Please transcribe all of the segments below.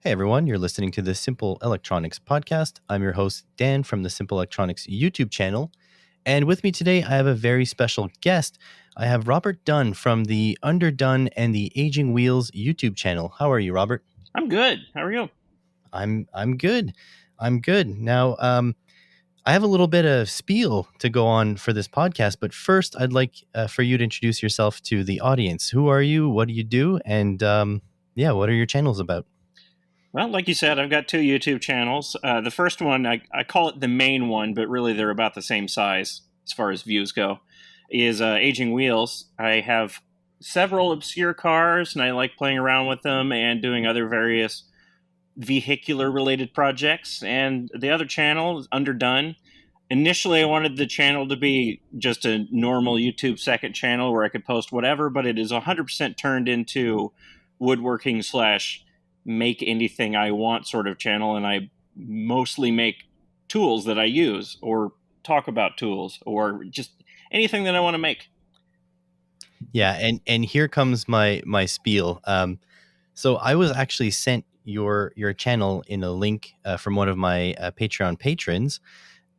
Hey everyone, you're listening to the Simple Electronics podcast. I'm your host, Dan, from the Simple Electronics YouTube channel. And with me today, I have a very special guest. I have Robert Dunn from the Dunn and the Aging Wheels YouTube channel. How are you, Robert? I'm good. How are you? I'm good. I'm good. Now, I have a little bit of spiel to go on for this podcast, but first, I'd like for you to introduce yourself to the audience. Who are you? What do you do? And what are your channels about? Well, like you said, I've got two YouTube channels. The first one, I call it the main one, but really they're about the same size as far as views go, is Aging Wheels. I have several obscure cars, and I like playing around with them and doing other various vehicular-related projects. And the other channel is Dunn. Initially, I wanted the channel to be just a normal YouTube second channel where I could post whatever, but it is 100% turned into woodworking slash make anything I want sort of channel, and I mostly make tools that I use or talk about tools or just anything that I want to make. Yeah, and here comes my spiel. So I was actually sent your channel in a link from one of my Patreon patrons,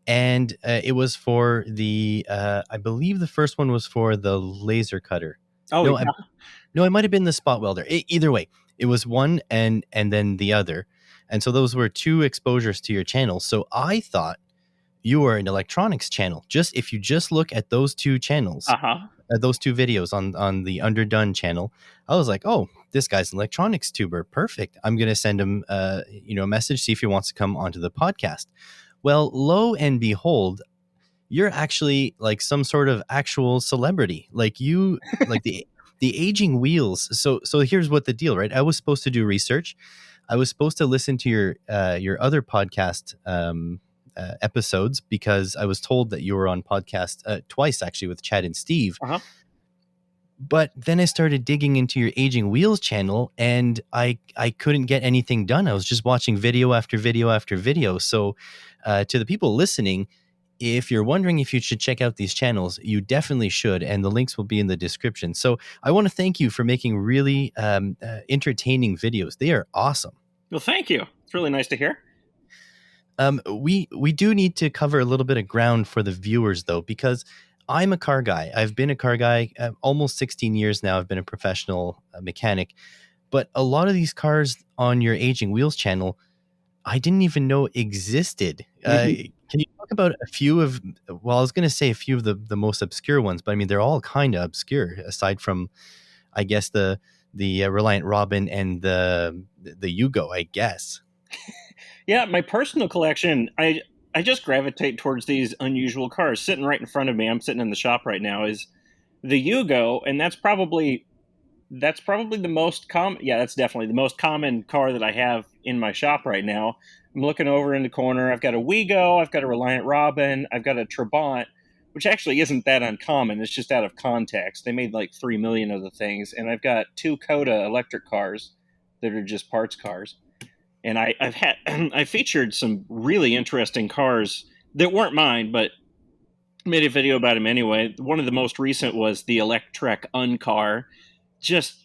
and it was for the I believe the first one was for the laser cutter. Oh, No, yeah. it might have been the spot welder. Either way, it was one and then the other, and so those were two exposures to your channel. So I thought you were an electronics channel. Just if you just look at those two channels. Uh-huh. Those two videos on the Underdone channel, I was like, oh, this guy's an electronics tuber. Perfect. I'm going to send him, a message, see if he wants to come onto the podcast. Well, lo and behold, you're actually like some sort of actual celebrity. Like you, like the Aging Wheels. So here's what the deal, right? I was supposed to do research. I was supposed to listen to your other podcast episodes because I was told that you were on podcast twice actually with Chad and Steve. Uh-huh. But then I started digging into your Aging Wheels channel, and I couldn't get anything done. I was just watching video after video after video. So to the people listening, if you're wondering if you should check out these channels, you definitely should, and the links will be in the description. So I want to thank you for making really entertaining videos. They are awesome. Well, thank you. It's really nice to hear. We do need to cover a little bit of ground for the viewers, though, because I'm a car guy. I've been a car guy almost 16 years now. I've been a professional mechanic. But a lot of these cars on your Aging Wheels channel, I didn't even know existed. Mm-hmm. Can you talk about a few of, well, I was going to say a few of the most obscure ones, but I mean, they're all kind of obscure, aside from, I guess, the Reliant Robin and the Yugo, I guess. Yeah, my personal collection, I just gravitate towards these unusual cars. Sitting right in front of me, I'm sitting in the shop right now, is the Yugo, and that's probably the most common. Yeah, that's definitely the most common car that I have in my shop right now. I'm looking over in the corner. I've got a Wego, I've got a Reliant Robin, I've got a Trabant, which actually isn't that uncommon. It's just out of context. They made like 3 million of the things, and I've got two Coda electric cars that are just parts cars. And I featured some really interesting cars that weren't mine, but made a video about them anyway. One of the most recent was the Electrek Uncar, just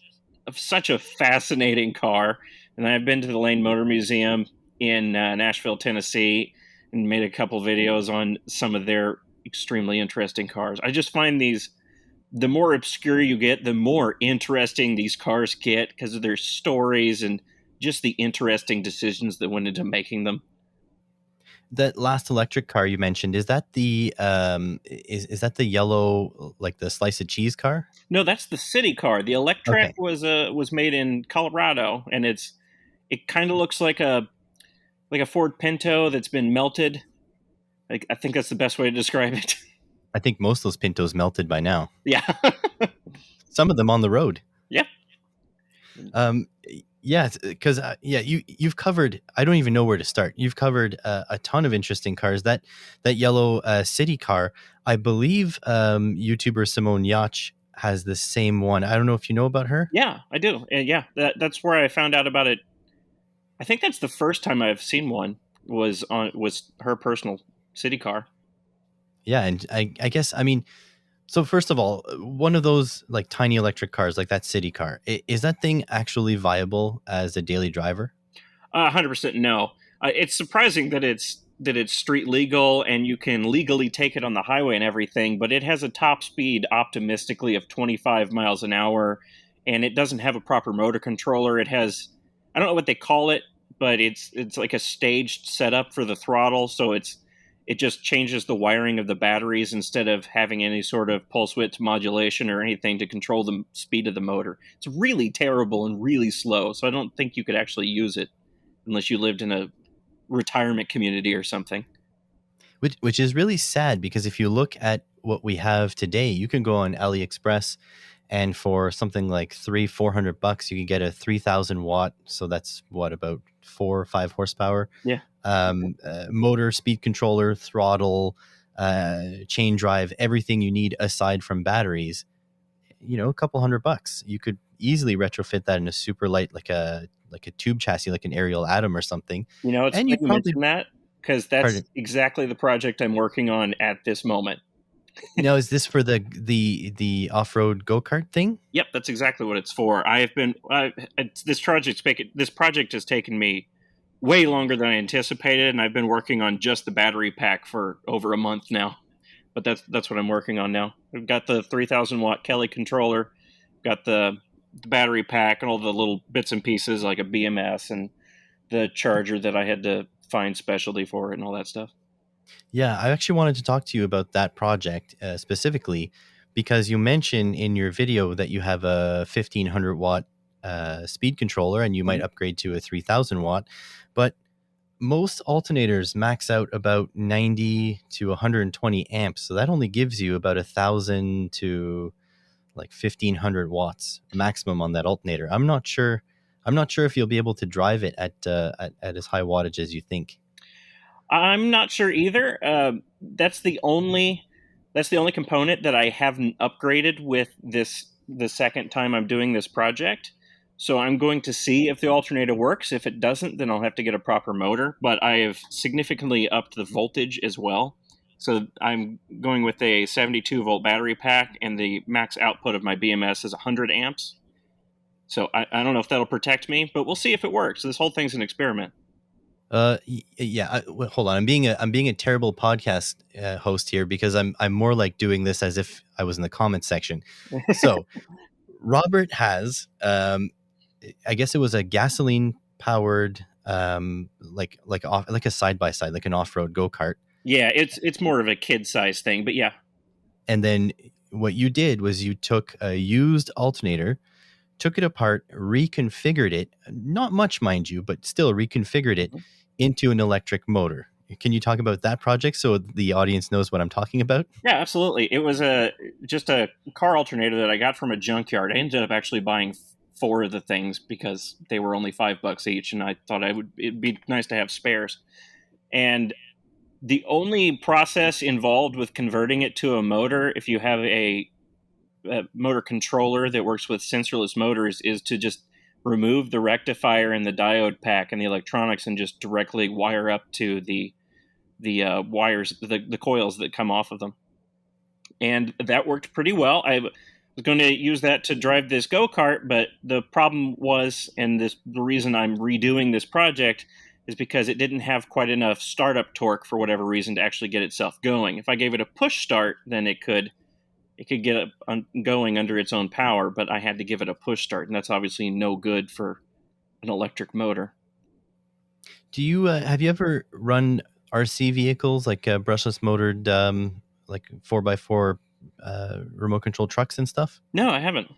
such a fascinating car. And I've been to the Lane Motor Museum in Nashville, Tennessee, and made a couple videos on some of their extremely interesting cars. I just find the more obscure you get, the more interesting these cars get because of their stories and just the interesting decisions that went into making them. That last electric car you mentioned, is that the is that the yellow, like the slice of cheese car? No, that's the city car. The Electrek Okay. was made in Colorado, and it kind of looks like a Ford Pinto that's been melted. Like, I think that's the best way to describe it. I think most of those Pintos melted by now. Yeah. Some of them on the road. Yeah. Yeah, because you've covered. I don't even know where to start. You've covered a ton of interesting cars. That yellow city car, I believe, YouTuber Simone Yacht has the same one. I don't know if you know about her. Yeah, I do. Yeah, that's where I found out about it. I think that's the first time I've seen one was her personal city car. Yeah, and I guess, I mean, so first of all, one of those like tiny electric cars, like that city car, is that thing actually viable as a daily driver? 100% no. It's surprising that it's street legal and you can legally take it on the highway and everything, but it has a top speed optimistically of 25 miles an hour, and it doesn't have a proper motor controller. It has, I don't know what they call it, but it's like a staged setup for the throttle, so it just changes the wiring of the batteries instead of having any sort of pulse width modulation or anything to control the speed of the motor. It's really terrible and really slow, so I don't think you could actually use it unless you lived in a retirement community or something. Which is really sad, because if you look at what we have today, you can go on AliExpress, and for something like 300-400 bucks, you can get a 3,000 watt. So that's what, about 4 or 5 horsepower Yeah. motor, speed controller, throttle, chain drive, everything you need aside from batteries. A couple $100. You could easily retrofit that in a super light, like a tube chassis, like an Ariel Atom or something, It's and funny you'd you probably. mentioned that because that's Pardon. exactly the project I'm working on at this moment. Now, is this for the off-road go-kart thing? Yep, that's exactly what it's for. I have been this project has taken me way longer than I anticipated, and I've been working on just the battery pack for over a month now. But that's what I'm working on now. I've got the 3,000 watt Kelly controller, got the battery pack, and all the little bits and pieces like a BMS and the charger that I had to find specialty for it and all that stuff. Yeah, I actually wanted to talk to you about that project specifically, because you mentioned in your video that you have a 1,500 watt speed controller, and you might Mhm. upgrade to a 3,000 watt. But most alternators max out about 90 to 120 amps, so that only gives you about 1,000 to like 1,500 watts maximum on that alternator. I'm not sure. I'm not sure if you'll be able to drive it at as high wattage as you think. I'm not sure either. That's the only component that I haven't upgraded with this the second time I'm doing this project. So I'm going to see if the alternator works. If it doesn't, then I'll have to get a proper motor. But I have significantly upped the voltage as well. So I'm going with a 72-volt battery pack, and the max output of my BMS is 100 amps. So I don't know if that'll protect me, but we'll see if it works. This whole thing's an experiment. Yeah. Hold on. I'm being a terrible podcast host here, because I'm more like doing this as if I was in the comments section. So Robert has, I guess it was a gasoline powered, like a side by side, like an off road go kart. Yeah, it's more of a kid size thing, but yeah. And then what you did was you took a used alternator, took it apart, reconfigured it, not much, mind you, but still reconfigured it into an electric motor. Can you talk about that project so the audience knows what I'm talking about? Yeah, absolutely. It was just a car alternator that I got from a junkyard. I ended up actually buying four of the things because they were only $5 each, and I thought it'd be nice to have spares. And the only process involved with converting it to a motor, if you have a motor controller that works with sensorless motors, is to just remove the rectifier and the diode pack and the electronics and just directly wire up to the wires, the coils that come off of them. And that worked pretty well. I was going to use that to drive this go-kart, but the problem was, and the reason I'm redoing this project is because it didn't have quite enough startup torque for whatever reason to actually get itself going. If I gave it a push start, then it could get going under its own power, but I had to give it a push start, and that's obviously no good for an electric motor. Do you have you ever run RC vehicles, like brushless motored, like 4x4 remote control trucks and stuff? No, I haven't.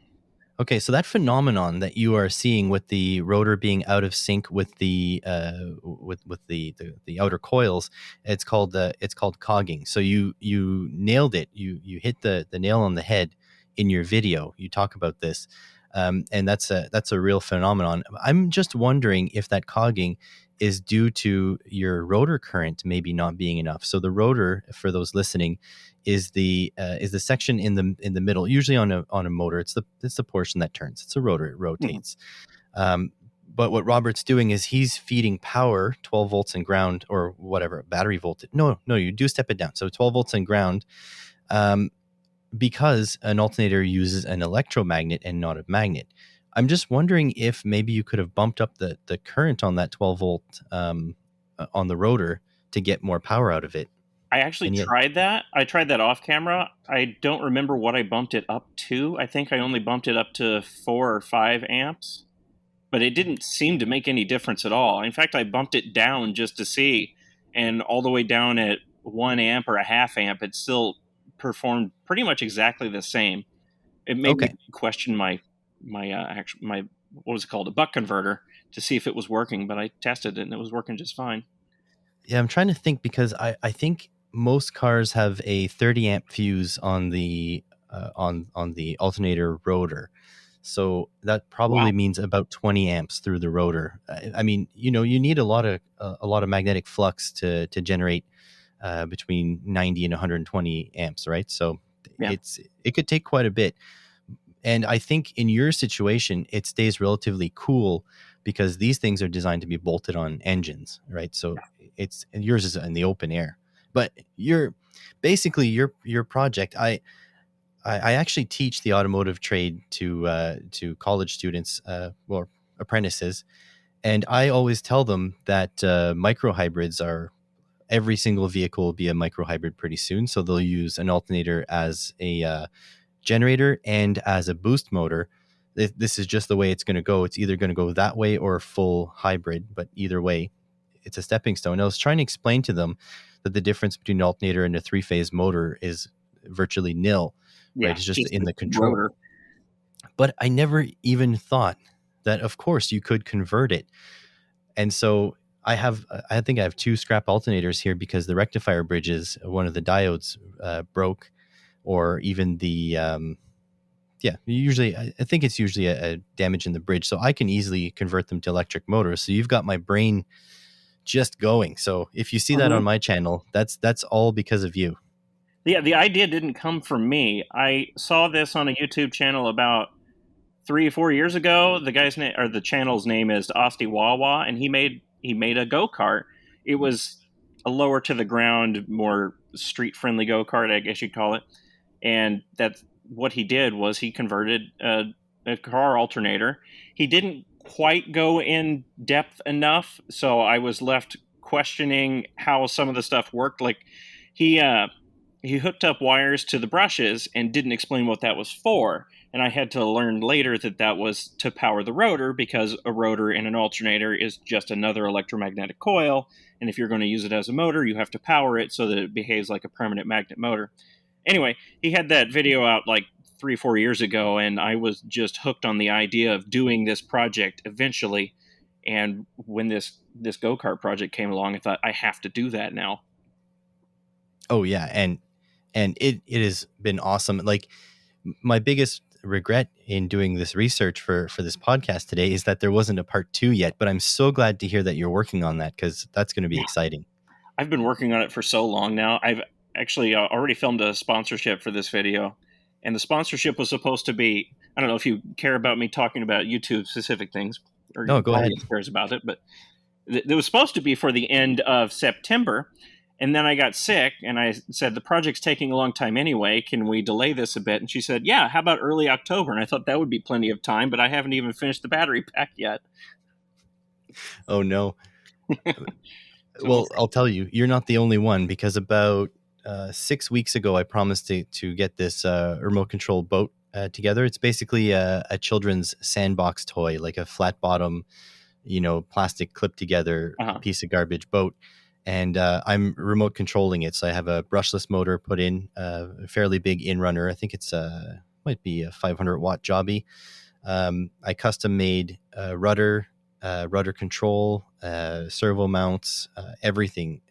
Okay, so that phenomenon that you are seeing with the rotor being out of sync with the outer coils, it's called cogging. So you nailed it. You hit the nail on the head in your video. You talk about this, and that's a real phenomenon. I'm just wondering if that cogging is due to your rotor current maybe not being enough. So the rotor, for those listening, is the section in the middle. Usually on a motor, it's the portion that turns. It's a rotor. It Mhm. rotates. But what Robert's doing is he's feeding power, 12 volts and ground, or whatever, battery voltage. No, you do step it down. So 12 volts and ground, um, because an alternator uses an electromagnet and not a magnet. I'm just wondering if maybe you could have bumped up the current on that 12 volt on the rotor to get more power out of it. I actually And yet, tried that. I tried that off camera. I don't remember what I bumped it up to. I think I only bumped it up to 4 or 5 amps, but it didn't seem to make any difference at all. In fact, I bumped it down just to see, and all the way down at 1 amp or a half amp, it still performed pretty much exactly the same. It made me okay. question my what was it called, a buck converter, to see if it was working, but I tested it and it was working just fine. Yeah, I'm trying to think because I think most cars have a 30 amp fuse on the alternator rotor. So that Wow. probably means about 20 amps through the rotor. I mean, you need a lot of magnetic flux to generate between 90 and 120 amps, right? So Yeah. it could take quite a bit. And I think in your situation, it stays relatively cool because these things are designed to be bolted on engines, right? So it's and yours is in the open air. But your project. I actually teach the automotive trade to college students, or apprentices, and I always tell them that micro hybrids are every single vehicle will be a micro hybrid pretty soon. So they'll use an alternator as a generator and as a boost motor. This is just the way it's going to go. It's either going to go that way or full hybrid, but either way, it's a stepping stone. I was trying to explain to them that the difference between an alternator and a three-phase motor is virtually nil, Yeah. right? It's just Just in the the control. rotor. But I never even thought that, of course, you could convert it. And so I think I have two scrap alternators here because the rectifier bridges, one of the diodes broke, or even the yeah, usually I think it's usually a damage in the bridge, so I can easily convert them to electric motors. So you've got my brain just going. So if you see that on Mhm. my channel, that's all because of you. Yeah, the idea didn't come from me. I saw this on a YouTube channel about 3 or 4 years ago. The guy's name, or the channel's name, is Asti Wawa, and he made a go kart. It was a lower to the ground, more street friendly go kart, I guess you'd call it. And that's what he did, was he converted a car alternator. He didn't quite go in depth enough, so I was left questioning how some of the stuff worked. Like he uh, he hooked up wires to the brushes and didn't explain what that was for. And I had to learn later that that was to power the rotor, because a rotor in an alternator is just another electromagnetic coil. And if you're going to use it as a motor, you have to power it so that it behaves like a permanent magnet motor. Anyway, he had that video out like 3 or 4 years ago, and I was just hooked on the idea of doing this project eventually. And when this go kart project came along, I thought, I have to do that now. Oh yeah, and it has been awesome. Like my biggest regret in doing this research for this podcast today is that there wasn't a part 2 yet, but I'm so glad to hear that you're working on that cuz that's going to be exciting. I've been working on it for so long now. I've actually already filmed a sponsorship for this video, and the sponsorship was supposed to be. I don't know if you care about me talking about YouTube specific things, or No, your go ahead. audience cares about it, but it was supposed to be for the end of September. And then I got sick, and I said, the project's taking a long time anyway. Can we delay this a bit? And she said, yeah, how about early October? And I thought that would be plenty of time, but I haven't even finished the battery pack yet. Oh no. So we'll Well, see. I'll tell you, you're not the only one because about 6 weeks ago, I promised to get this remote control boat together. It's basically a children's sandbox toy, like a flat bottom, plastic clip together Uh-huh. piece of garbage boat. And I'm remote controlling it. So I have a brushless motor put in, a fairly big in runner. I think it's might be a 500-watt jobby. I custom made rudder control, servo mounts, everything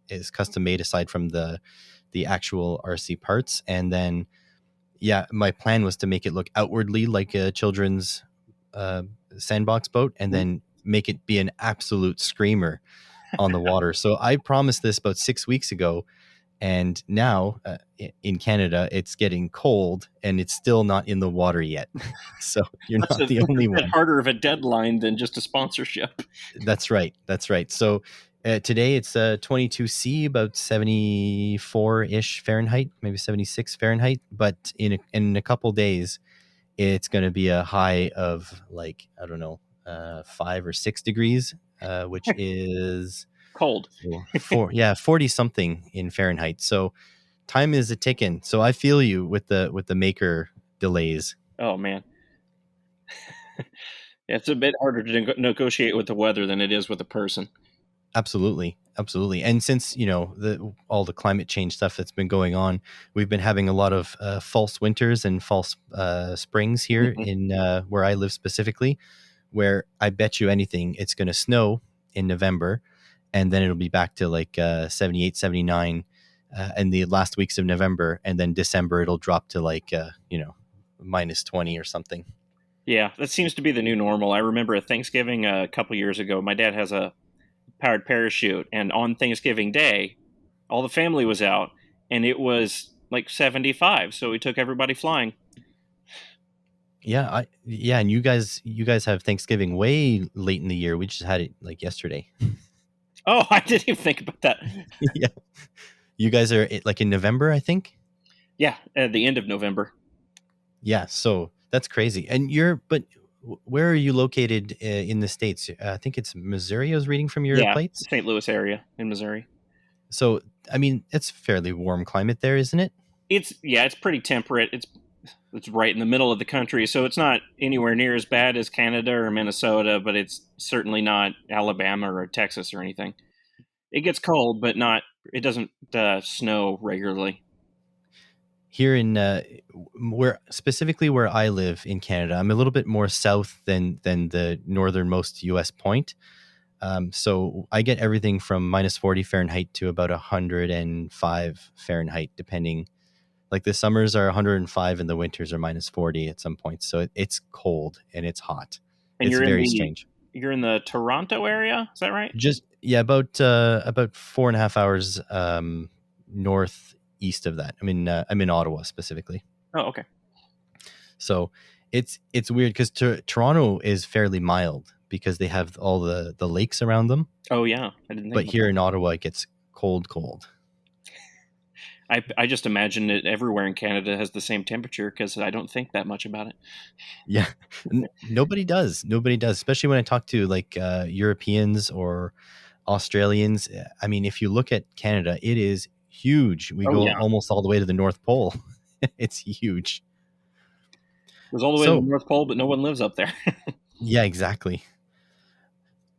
is custom made aside from the actual RC parts. And then, yeah, my plan was to make it look outwardly like a children's uh, sandbox boat, and then make it be an absolute screamer on the water. So I promised this about 6 weeks ago, and now in Canada it's getting cold and it's still not in the water yet. So you're That's not the a only bit one. harder of a deadline than just a sponsorship. That's right. That's right. So today it's 22°C, about 74-ish Fahrenheit, maybe 76 Fahrenheit. But in a couple days, it's going to be a high of like, I don't know, 5 or 6 degrees, which is Cold. yeah, 40 something in Fahrenheit. So time is a ticking. So I feel you with the maker delays. Oh man, it's a bit harder to negotiate with the weather than it is with a person. Absolutely. Absolutely. And since, all the climate change stuff that's been going on, we've been having a lot of false winters and false springs here Mhm. in where I live specifically, where I bet you anything it's going to snow in November, and then it'll be back to like 78, 79 in the last weeks of November, and then December it'll drop to like minus 20 or something. Yeah, that seems to be the new normal. I remember at Thanksgiving a couple years ago, my dad has a powered parachute, and on Thanksgiving Day, all the family was out, and it was like 75. So we took everybody flying. Yeah, and you guys have Thanksgiving way late in the year. We just had it like yesterday. Oh, I didn't even think about that. Yeah. You guys are like in November, I think. Yeah, at the end of November. Yeah, so that's crazy. And but where are you located in the States? I think it's Missouri. I was reading from your Yeah, plates. St. Louis area in Missouri. So, I mean, it's fairly warm climate there, isn't it? It's pretty temperate. It's right in the middle of the country, so it's not anywhere near as bad as Canada or Minnesota, but it's certainly not Alabama or Texas or anything. It gets cold, but not. It doesn't snow regularly. Here in where I live in Canada, I'm a little bit more south than the northernmost U.S. point. So I get everything from minus 40 Fahrenheit to about 105 Fahrenheit, depending. Like the summers are 105 and the winters are minus 40 at some points. So it's cold and it's hot. And It's very strange. you're in the Toronto area, is that right? Just yeah, about 4.5 hours northeast of that. I'm in Ottawa specifically. Oh, okay. So it's weird because Toronto is fairly mild because they have all the lakes around them. Oh, yeah. I didn't think But about here that. in Ottawa, it gets cold. I just imagine that everywhere in Canada has the same temperature because I don't think that much about it. Yeah, nobody does. Nobody does, especially when I talk to like Europeans or Australians. I mean, if you look at Canada, it is huge. We Oh, go yeah. almost all the way to the North Pole. It's huge. It goes all the way to the So, North Pole, but no one lives up there. yeah, exactly.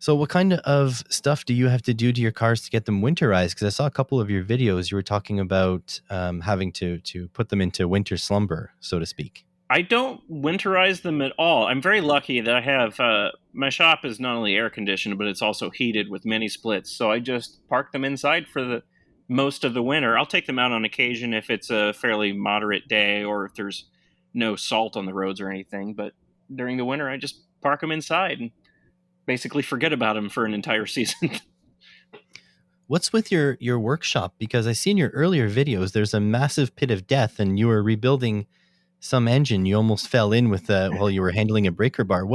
So, what kind of stuff do you have to do to your cars to get them winterized? Because I saw a couple of your videos. You were talking about having to put them into winter slumber, so to speak. I don't winterize them at all. I'm very lucky that I have my shop is not only air conditioned, but it's also heated with mini splits. So I just park them inside for the most of the winter. I'll take them out on occasion if it's a fairly moderate day or if there's no salt on the roads or anything. But during the winter, I just park them inside and basically forget about them for an entire season. What's with your workshop? Because I see in your earlier videos, there's a massive pit of death, and you were rebuilding some engine. You almost fell in with while you were handling a breaker bar.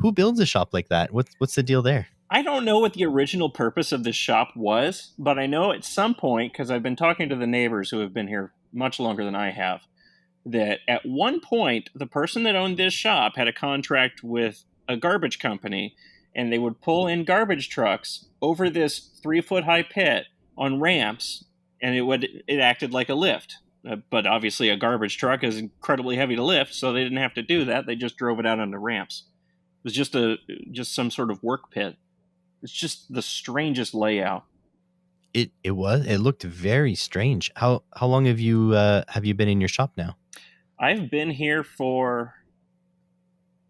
Who builds a shop like that? What's the deal there? I don't know what the original purpose of this shop was, but I know at some point, because I've been talking to the neighbors who have been here much longer than I have, that at one point, the person that owned this shop had a contract with a garbage company, and they would pull in garbage trucks over this 3 foot high pit on ramps, and it acted like a lift. But obviously, a garbage truck is incredibly heavy to lift, so they didn't have to do that. They just drove it out on the ramps. It was just some sort of work pit. It's just the strangest layout. It looked very strange. How long have you been in your shop now? I've been here for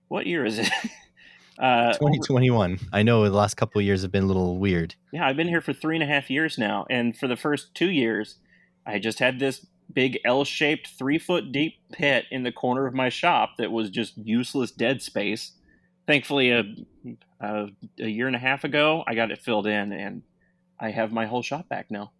what year is it? 2021. I know the last couple of years have been a little weird. Yeah, I've been here for 3.5 years now, and for the first 2 years, I just had this big L-shaped 3 foot deep pit in the corner of my shop that was just useless dead space. Thankfully, a year and a half ago, I got it filled in, and I have my whole shop back now.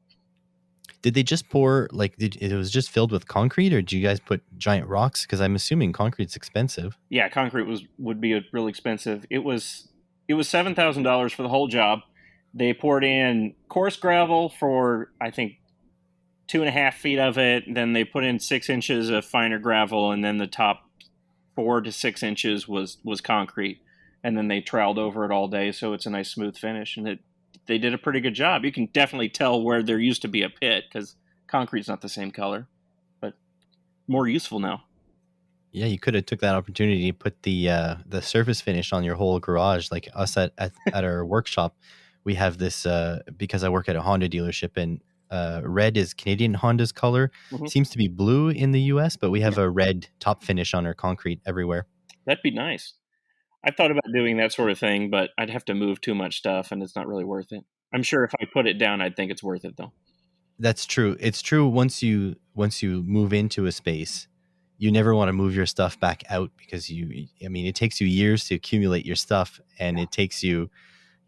Did they just pour it was just filled with concrete, or did you guys put giant rocks? Because I'm assuming concrete's expensive. Yeah, concrete would be real expensive. It was $7,000 for the whole job. They poured in coarse gravel for I think 2.5 feet of it. Then they put in 6 inches of finer gravel, and then the top 4 to 6 inches was concrete, and then they troweled over it all day, so it's a nice smooth finish. And they did a pretty good job. You can definitely tell where there used to be a pit because concrete's not the same color, but more useful now. Yeah, you could have took that opportunity to put the surface finish on your whole garage, like us at our workshop. We have this because I work at a Honda dealership, and red is Canadian Honda's color. Hmm. Seems to be blue in the US, but we have a red top finish on our concrete everywhere. That'd be nice. I thought about doing that sort of thing, but I'd have to move too much stuff, and it's not really worth it. I'm sure if I put it down, I'd think it's worth it, though. That's true. It's true once you move into a space, you never want to move your stuff back out because I mean, it takes you years to accumulate your stuff, and it takes you,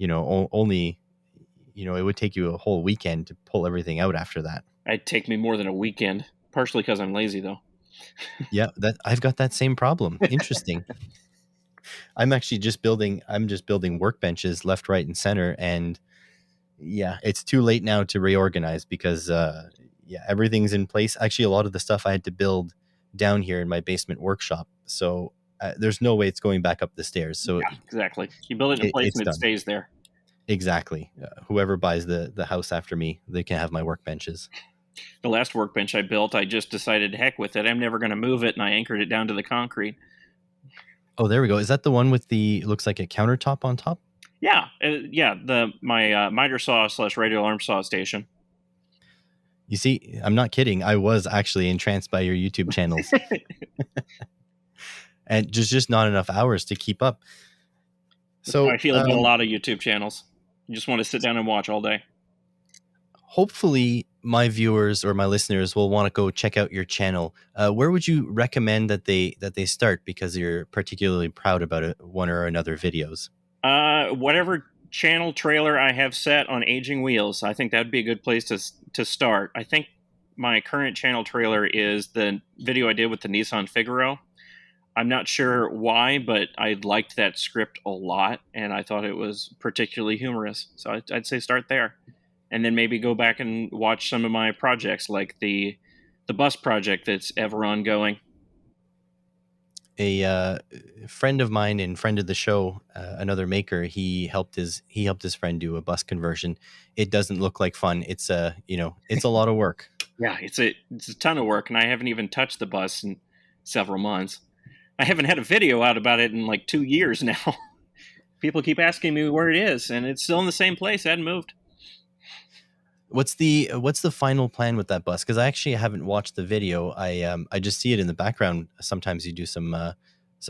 only, it would take you a whole weekend to pull everything out after that. It'd take me more than a weekend, partially because I'm lazy, though. Yeah, that I've got that same problem. Interesting. I'm just building workbenches left, right, and center, and yeah, it's too late now to reorganize because yeah, everything's in place. Actually, a lot of the stuff I had to build down here in my basement workshop, so there's no way it's going back up the stairs. So Yeah, exactly. You build it in place it's and it done. stays there. Exactly. Whoever buys the house after me, they can have my workbenches. The last workbench I built, I just decided, heck with it. I'm never going to move it, and I anchored it down to the concrete. Oh, there we go. Is that the one with the looks like a countertop on top? Yeah, yeah. My miter saw / radial arm saw station. You see, I'm not kidding. I was actually entranced by your YouTube channels, and just not enough hours to keep up. That's how So, I feel about a lot of YouTube channels. You just want to sit down and watch all day. hopefully my viewers or my listeners will want to go check out your channel. Where would you recommend that they start because you're particularly proud about one or another videos? Whatever channel trailer I have set on aging wheels, I think that'd be a good place to start. I think my current channel trailer is the video I did with the Nissan Figaro. I'm not sure why, but I liked that script a lot, and I thought it was particularly humorous. So I'd say start there, and then maybe go back and watch some of my projects, like the bus project that's ever ongoing. A friend of mine and friend of the show, another maker, he helped his friend do a bus conversion. It doesn't look like fun. It's a lot of work. Yeah, it's a ton of work, and I haven't even touched the bus in several months. I haven't had a video out about it in like 2 years now. People keep asking me where it is, and it's still in the same place. It hadn't moved. What's the final plan with that bus? Because I actually haven't watched the video. I just see it in the background. Sometimes you do some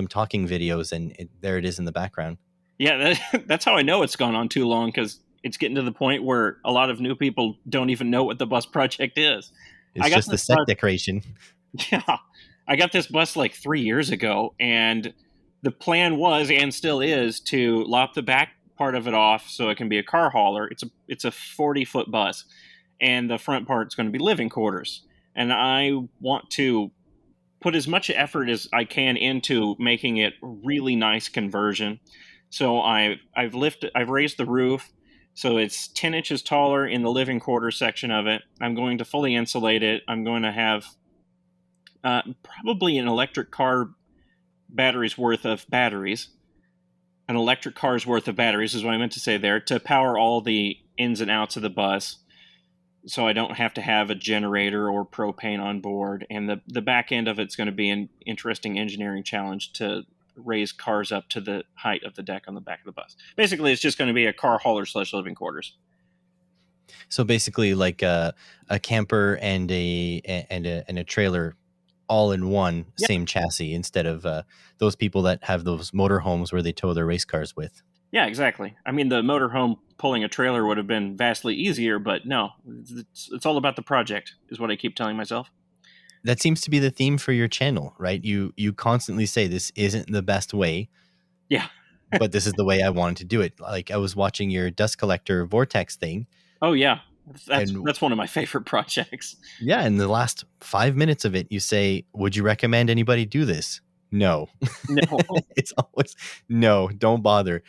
talking videos, and there it is in the background. Yeah, that's how I know it's gone on too long, because it's getting to the point where a lot of new people don't even know what the bus project is. I It's got just the this set bus, decoration. yeah, I got this bus like 3 years ago, and the plan was and still is to lop the back part of it off so it can be a car hauler. It's a 40-foot bus, and the front part's going to be living quarters. And I want to put as much effort as I can into making it really nice conversion. So I've raised the roof so it's 10 inches taller in the living quarter section of it. I'm going to fully insulate it. I'm going to have probably an electric car battery's worth of batteries. An electric car's worth of batteries is what I meant to say there, to power all the ins and outs of the bus, so I don't have to have a generator or propane on board. And the back end of it's going to be an interesting engineering challenge to raise cars up to the height of the deck on the back of the bus. Basically, it's just going to be a car hauler / living quarters. So basically, like a camper and a trailer, all in one, Yeah, same chassis, instead of those people that have those motorhomes where they tow their race cars with. yeah, exactly. I mean, the motorhome pulling a trailer would have been vastly easier, but no, it's all about the project, is what I keep telling myself. That seems to be the theme for your channel, right? You constantly say this isn't the best way, Yeah. but this is the way I wanted to do it. Like I was watching your dust collector vortex thing, Oh yeah, that's and that's one of my favorite projects. yeah, in the last 5 minutes of it, you say, "Would you recommend anybody do this?" No. No, It's always no, don't bother.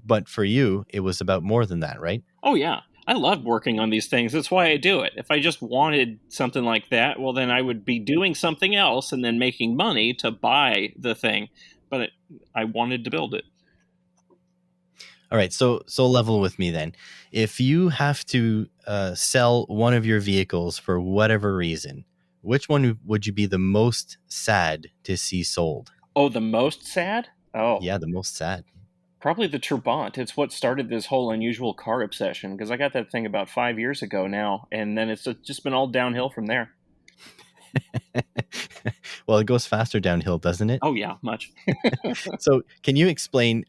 But for you, it was about more than that, right? oh yeah, I love working on these things. That's why I do it. If I just wanted something like that, well, then I would be doing something else and then making money to buy the thing. But I wanted to build it. All right, so level with me then. If you have to sell one of your vehicles for whatever reason, which one would you be the most sad to see sold? Oh, the most sad? Oh, Yeah, the most sad. probably the Trabant. It's what started this whole unusual car obsession because I got that thing about 5 years ago now, and then it's just been all downhill from there. Well, it goes faster downhill, doesn't it? Oh, yeah, much. So, can you explain?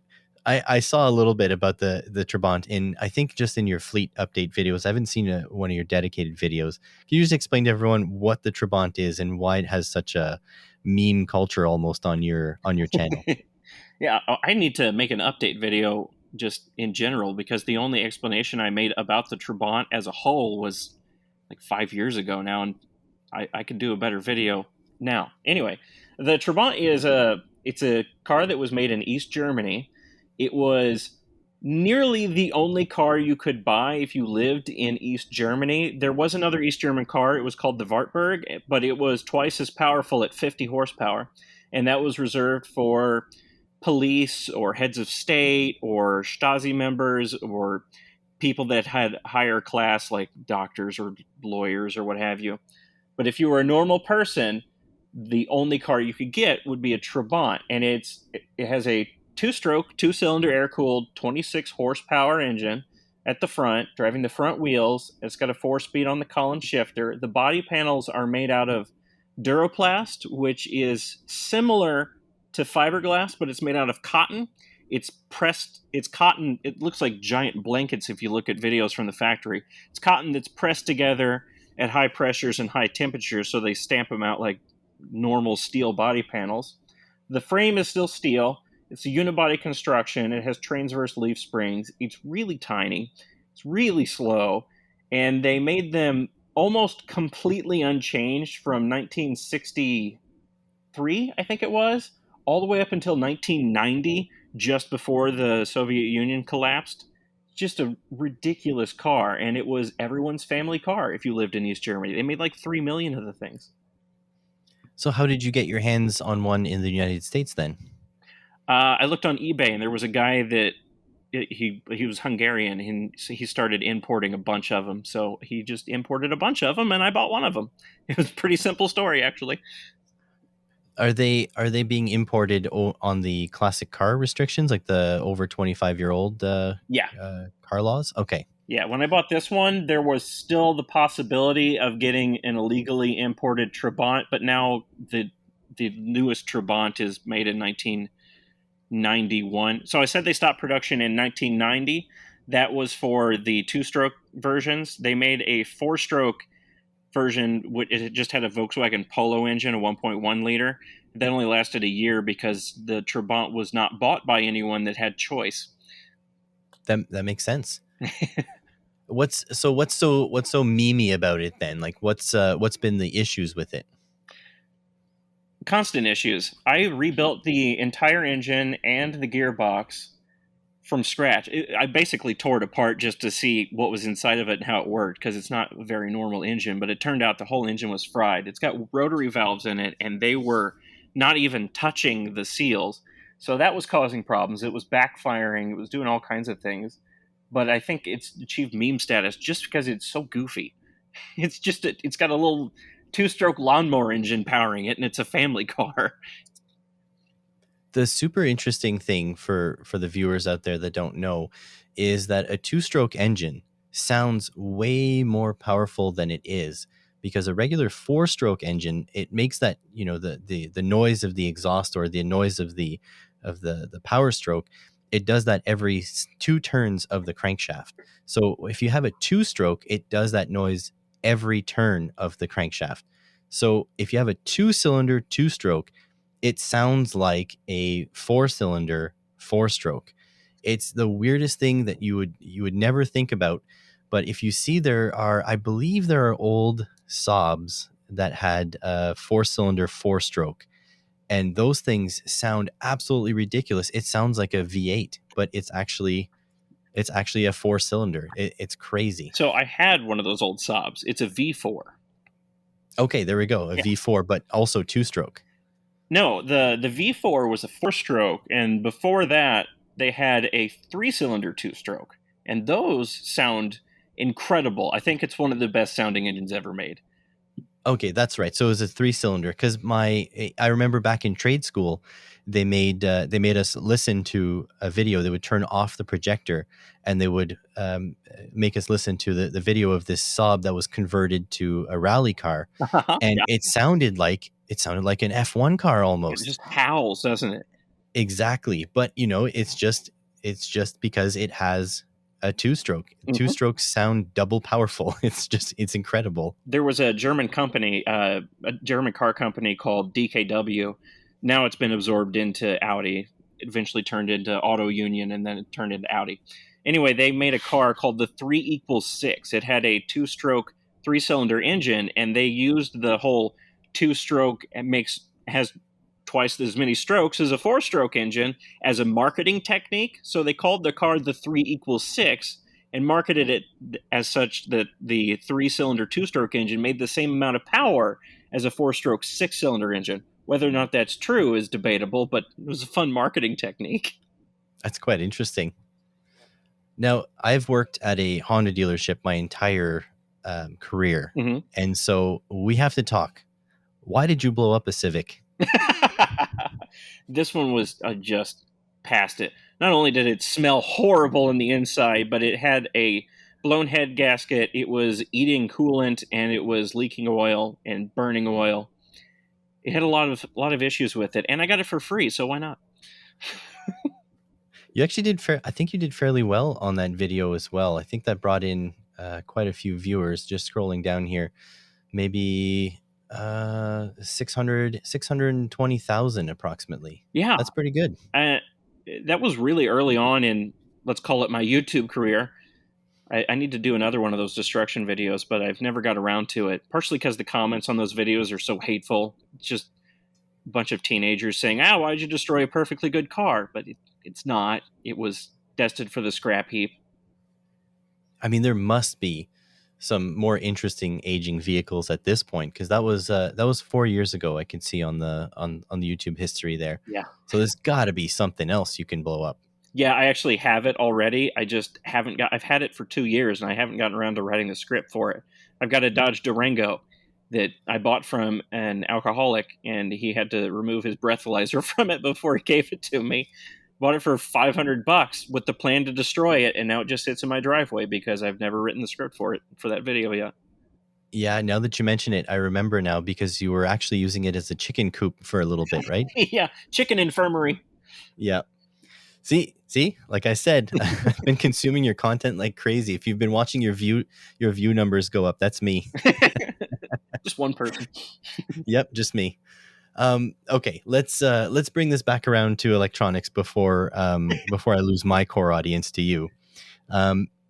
I saw a little bit about the Trabant in, I think, just in your fleet update videos. I haven't seen one of your dedicated videos. Can you just explain to everyone what the Trabant is and why it has such a meme culture almost on your channel? Yeah, I need to make an update video just in general because the only explanation I made about the Trabant as a whole was like 5 years ago now, and I could do a better video now. Anyway, the Trabant is it's a car that was made in East Germany. It was nearly the only car you could buy if you lived in East Germany. There was another East German car. It was called the Wartburg, but it was twice as powerful at 50 horsepower, and that was reserved for police or heads of state or Stasi members or people that had higher class like doctors or lawyers or what have you. But if you were a normal person, the only car you could get would be a Trabant, and it has a two-stroke, two-cylinder, air-cooled, 26 horsepower engine at the front, driving the front wheels. It's got a 4-speed on the column shifter. The body panels are made out of Duraplast, which is similar to fiberglass, but it's made out of cotton. It's pressed, it's cotton. It looks like giant blankets if you look at videos from the factory. It's cotton that's pressed together at high pressures and high temperatures, so they stamp them out like normal steel body panels. The frame is still steel. It's a unibody construction. It has transverse leaf springs. It's really tiny. It's really slow. And they made them almost completely unchanged from 1963, I think it was, all the way up until 1990, just before the Soviet Union collapsed. Just a ridiculous car, and it was everyone's family car if you lived in East Germany. They made like 3 million of the things. So, how did you get your hands on one in the United States then? I looked on eBay, and there was a guy that he was Hungarian, and he started importing a bunch of them. So he just imported a bunch of them, and I bought one of them. It was a pretty simple story, actually. Are they being imported on the classic car restrictions, like the over 25-year-old Yeah. car laws? Okay. Yeah, when I bought this one, there was still the possibility of getting an illegally imported Trabant, but now the newest Trabant is made in 1991. So I said they stopped production in 1990. That was for the two-stroke versions. They made a four-stroke version. It just had a Volkswagen Polo engine, a 1.1 liter. That only lasted a year because the Trabant was not bought by anyone that had choice. That makes sense. What's so memey about it then? Like what's been the issues with it? Constant issues. I rebuilt the entire engine and the gearbox from scratch. I basically tore it apart just to see what was inside of it and how it worked, because it's not a very normal engine, but it turned out the whole engine was fried. It's got rotary valves in it, and they were not even touching the seals. So that was causing problems. It was backfiring. It was doing all kinds of things. But I think it's achieved meme status just because it's so goofy. It's got a little two-stroke lawnmower engine powering it, and it's a family car. The super interesting thing for the viewers out there that don't know is that a two-stroke engine sounds way more powerful than it is, because a regular four-stroke engine, it makes that, the noise of the exhaust or the noise of the power stroke. It does that every 2 turns of the crankshaft. So if you have a two-stroke, it does that noise every turn of the crankshaft. So if you have a two-cylinder two-stroke, it sounds like a 4-cylinder 4-stroke. It's the weirdest thing that you would never think about. But if you see, I believe there are old Saabs that had a 4-cylinder 4-stroke, and those things sound absolutely ridiculous. It sounds like a V8, but it's It's actually a 4-cylinder. It's crazy. So I had one of those old Saabs. It's a V4. Okay, there we go. A Yeah. V4, but also 2-stroke. No, the V4 was a 4-stroke, and before that they had a 3-cylinder 2-stroke, and those sound incredible. I think it's one of the best sounding engines ever made. Okay, that's right. So it was a 3-cylinder because I remember back in trade school, they made us listen to a video. They would turn off the projector, and they would make us listen to the video of this Saab that was converted to a rally car, and Yeah, it sounded like an F1 car it almost. just howls, doesn't it? Exactly, but it's just because it has a 2-stroke. Mhm. 2-strokes sound double powerful. It's incredible. There was a German company, a German car company called DKW. Now it's been absorbed into Audi. Eventually turned into Auto Union, and then it turned into Audi. Anyway, they made a car called the 3 = 6. It had a 2-stroke 3-cylinder engine, and they used the whole 2-stroke and has twice as many strokes as a 4-stroke engine as a marketing technique. So they called the car the 3 = 6 and marketed it as such that the 3-cylinder 2-stroke engine made the same amount of power as a 4-stroke 6-cylinder engine. Whether or not that's true is debatable, but it was a fun marketing technique. That's quite interesting. Now, I've worked at a Honda dealership my entire career, Mhm. and so we have to talk. Why did you blow up a Civic? This one was just past it. Not only did it smell horrible in the inside, but it had a blown head gasket. It was eating coolant, and it was leaking oil and burning oil. It had a lot of issues with it, and I got it for free, so why not? You actually did I think you did fairly well on that video as well. I think that brought in quite a few viewers. Just scrolling down here, maybe 620,000 approximately. Yeah, That's pretty good. that was really early on in, let's call it, my YouTube career. I need to do another one of those destruction videos, but I've never got around to it. Partially because the comments on those videos are so hateful. It's just a bunch of teenagers saying, "Ah, why'd you destroy a perfectly good car?" But it's not. It was destined for the scrap heap. I mean, there must be some more interesting aging vehicles at this point, because that was 4 years ago. I can see on the YouTube history there. Yeah. So there's got to be something else you can blow up. Yeah, I actually have it already. I just haven't got. I've had it for 2 years, and I haven't gotten around to writing the script for it. I've got a Dodge Durango that I bought from an alcoholic, and he had to remove his breathalyzer from it before he gave it to me. Bought it for $500 with the plan to destroy it, and now it just sits in my driveway because I've never written the script for that video yet. Yeah, now that you mention it, I remember now, because you were actually using it as a chicken coop for a little bit, right? Yeah, chicken infirmary. Yeah. See, like I said, I've been consuming your content like crazy. If you've been watching your view numbers go up, that's me. Just one person. Yep, just me. Okay, let's bring this back around to electronics before I lose my core audience to you.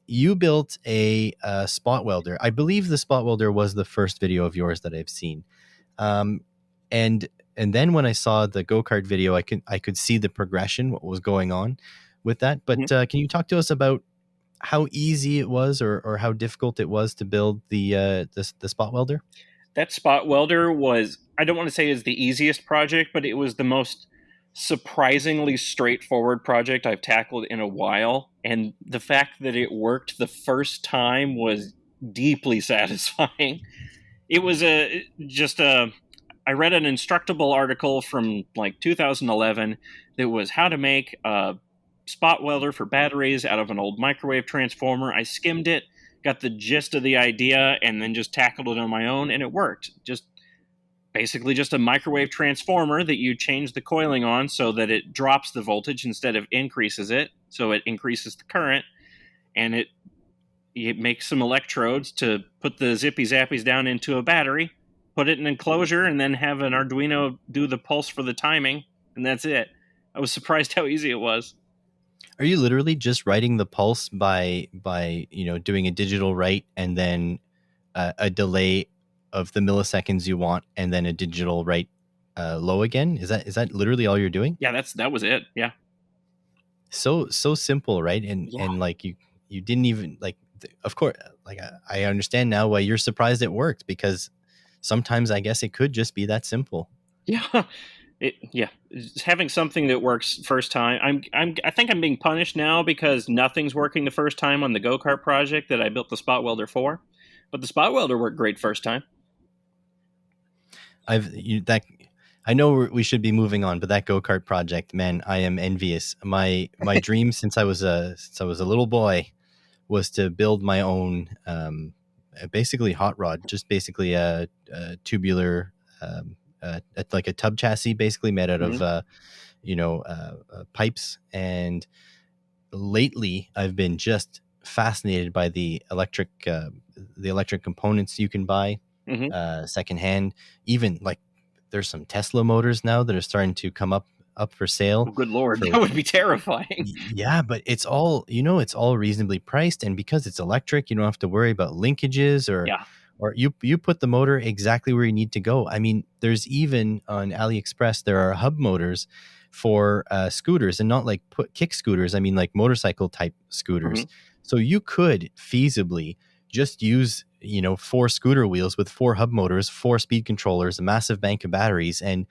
You built a spot welder. I believe the spot welder was the first video of yours that I've seen. And then when I saw the go-kart video, I could see the progression, what was going on with that. But can you talk to us about how easy it was, or how difficult it was to build the spot welder? That spot welder was, I don't want to say is the easiest project, but it was the most surprisingly straightforward project I've tackled in a while. And the fact that it worked the first time was deeply satisfying. It was I read an Instructable article from like 2011 that was how to make a spot welder for batteries out of an old microwave transformer. I skimmed it, got the gist of the idea, and then just tackled it on my own, and it worked. Basically just a microwave transformer that you change the coiling on so that it drops the voltage instead of increases it, so it increases the current, and it makes some electrodes to put the zippy zappies down into a battery, put it in an enclosure, and then have an Arduino do the pulse for the timing, and that's it. I was surprised how easy it was. Are you literally just writing the pulse by doing a digital write, and then a delay of the milliseconds you want, and then a digital write low again? Is that literally all you're doing? Yeah, that was it. Yeah. So simple, right? And Yeah. and like you didn't even like. Of course, like I understand now why you're surprised it worked, because sometimes I guess it could just be that simple. Yeah, yeah, having something that works first time. I think I'm being punished now because nothing's working the first time on the go kart project that I built the spot welder for. But the spot welder worked great first time. That I know we should be moving on, but that go kart project, man, I am envious. My dream since I was a little boy was to build my own, basically hot rod, just basically a tubular, like a tub chassis, basically made out of Hmm. pipes. And lately, I've been just fascinated by the electric components you can buy Hmm. secondhand. Even like there's some Tesla motors now that are starting to come up for Oh, sale good lord, for that would be terrifying. yeah, but it's all, it's all reasonably priced, and because it's electric, you don't have to worry about linkages, Yeah. or you put the motor exactly where you need to go. I mean, there's even on AliExpress there are hub motors for scooters, and not like put kick scooters. I mean like motorcycle type Hmm. scooters. So you could feasibly just use, four scooter wheels with four hub motors, four speed controllers, a massive bank of batteries, and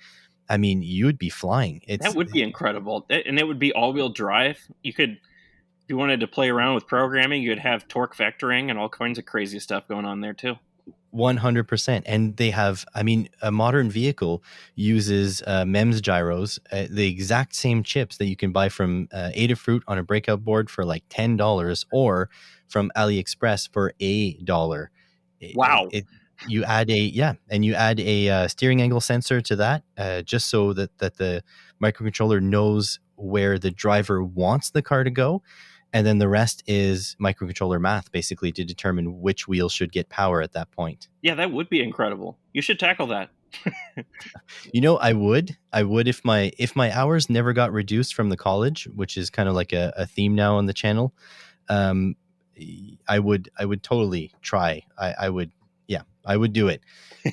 I mean, you'd be flying. That It's would be incredible, and it would be all-wheel drive. You could, if you wanted to play around with programming, you'd have torque vectoring and all kinds of crazy stuff going on there too. 100%. And they have, I mean, a modern vehicle uses MEMS gyros, the exact same chips that you can buy from Adafruit on a breakout board for like $10, or from AliExpress for $1. Wow. You add and you add a steering angle sensor to that, just so that the microcontroller knows where the driver wants the car to go. And then the rest is microcontroller math, basically, to determine which wheel should get power at that point. Yeah, that would be incredible. You should tackle that. I would if my hours never got reduced from the college, which is kind of like a theme now on the channel. Um, I would totally try. I would, yeah, I would do it,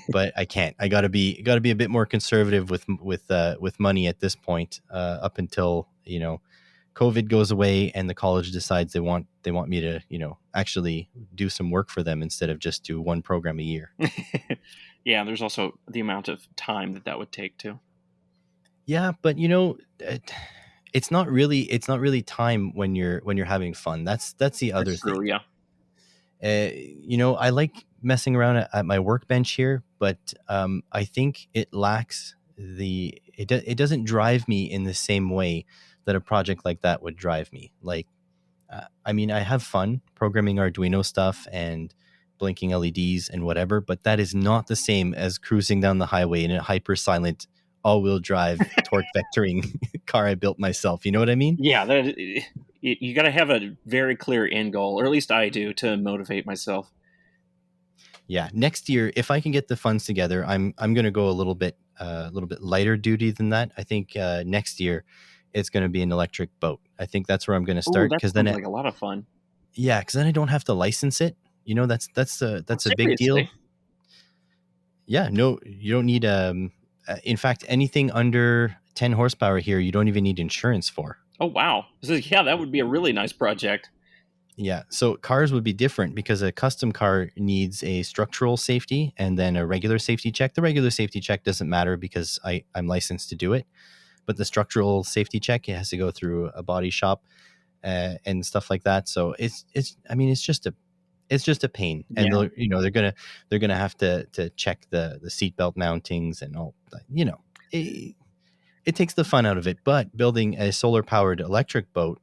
but I can't. I gotta be a bit more conservative with money at this point, up until COVID goes away and the college decides they want me to actually do some work for them instead of just do one program a year. Yeah, there's also the amount of time that would take too. Yeah, but it's not really time when you're having fun. That's the other That's true. thing. Yeah. I like messing around at my workbench here, but I think it doesn't drive me in the same way that a project like that would drive me. Like, I mean, I have fun programming Arduino stuff and blinking LEDs and whatever, but that is not the same as cruising down the highway in a hyper silent all-wheel drive torque vectoring car I built myself. You know what I mean? Yeah, you got to have a very clear end goal, or at least I do, to motivate myself. Yeah. Next year, if I can get the funds together, I'm going to go a little bit lighter duty than that. I think next year it's going to be an electric boat. I think that's where I'm going to Oh, start, that because sounds like a lot of fun. then I don't have to license it. Oh, That's a big deal. seriously? Yeah, no, you don't need in fact, anything under 10 horsepower here, you don't even need insurance for. Oh, wow. Yeah, that would be a really nice project. Yeah, so cars would be different because a custom car needs a structural safety and then a regular safety check. The regular safety check doesn't matter because I'm licensed to do it, but the structural safety check, it has to go through a body shop and stuff like that. So it's I mean, it's just a pain, and Yeah. they're gonna have to check the seatbelt mountings and all that. It takes the fun out of it. But building a solar powered electric boat,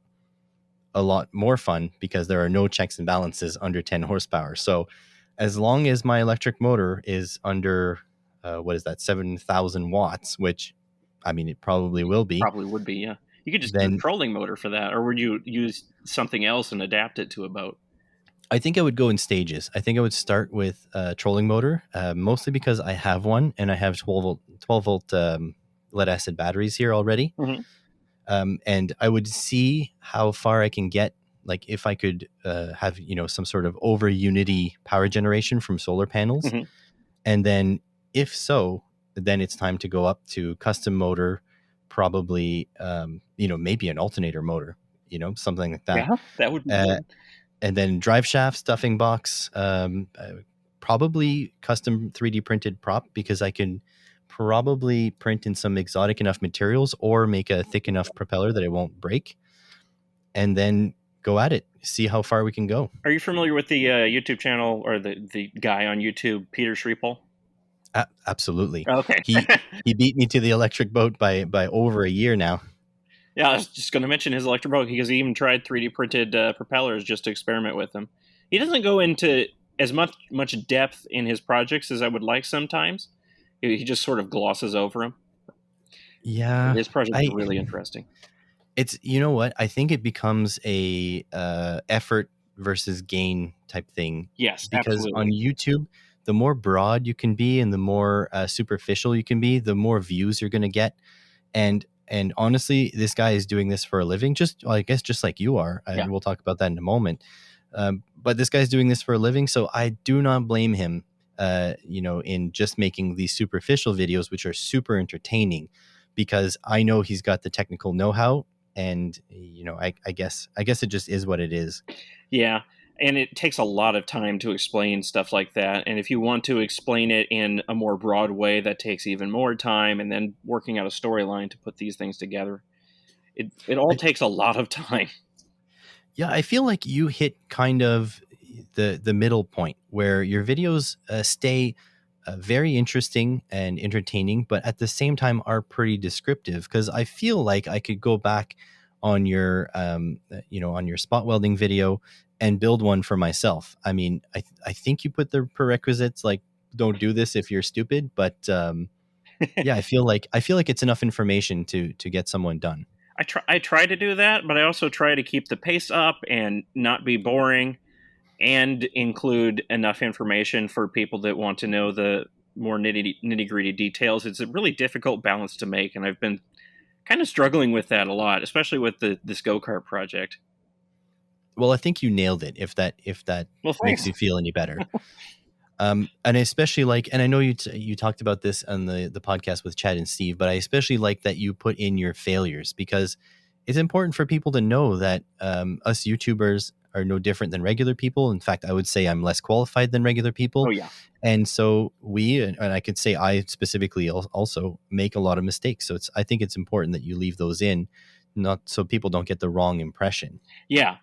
a lot more fun, because there are no checks and balances under 10 horsepower. So as long as my electric motor is under what is that, 7,000 watts, which I mean it probably will be, Probably would be, yeah. You could just use a then trolling motor for that, or would you use something else and adapt it to a boat? I think I would go in stages. I think I would start with a trolling motor, mostly because I have one and I have 12 volt lead acid batteries here already. Hmm. And I would see how far I can get. Like if I could have some sort of over unity power generation from solar panels, Hmm. and then if so, then it's time to go up to custom motor, probably maybe an alternator motor, something like that. Yeah, that would be Uh, good. and then drive shaft, stuffing box, probably custom 3D printed prop, because I can probably print in some exotic enough materials or make a thick enough propeller that it won't break, and then go at it, see how far we can go. Are you familiar with the YouTube channel or the guy on YouTube, Peter Schrippel? Absolutely. Okay. He beat me to the electric boat by over a year now. Yeah, I was just going to mention his electric boat because he even tried 3D printed propellers just to experiment with them. He doesn't go into as much depth in his projects as I would like sometimes. He just sort of glosses over them. Yeah, His projects I are really interesting. it's you know what, I think it becomes a effort versus gain type thing, Yes, because on absolutely. YouTube, the more broad you can be and the more superficial you can be, the more views you're going to get. And honestly, this guy is doing this for a living, just, well, I guess just like you are, Yeah. and we'll talk about that in a moment. But this guy's doing this for a living, so I do not blame him, in just making these superficial videos, which are super entertaining, because I know he's got the technical know-how, and I guess it just is what it is. Yeah. And it takes a lot of time to explain stuff like that. And if you want to explain it in a more broad way, that takes even more time. And then working out a storyline to put these things together. It all I, takes a lot of time. yeah, I feel like you hit kind of the middle point where your videos stay very interesting and entertaining, but at the same time are pretty descriptive. Because I feel like I could go back on your on your spot welding video and build one for myself. I mean, I think you put the prerequisites, like, don't do this if you're stupid, but yeah, I feel like it's enough information to get someone done. I try to do that, but I also try to keep the pace up and not be boring and include enough information for people that want to know the more nitty gritty details. It's a really difficult balance to make, and I've been kind of struggling with that a lot, especially with this go kart project. Well, I think you nailed it. If that Well, makes thanks. you feel any better. And I especially like, and I know you talked about this on the podcast with Chad and Steve, but I especially like that you put in your failures, because it's important for people to know that us YouTubers are no different than regular people. In fact, I would say I'm less qualified than regular Oh people, yeah, and so and I could say I specifically also make a lot of mistakes. So I think it's important that you leave those in, not so people don't get the wrong impression. yeah.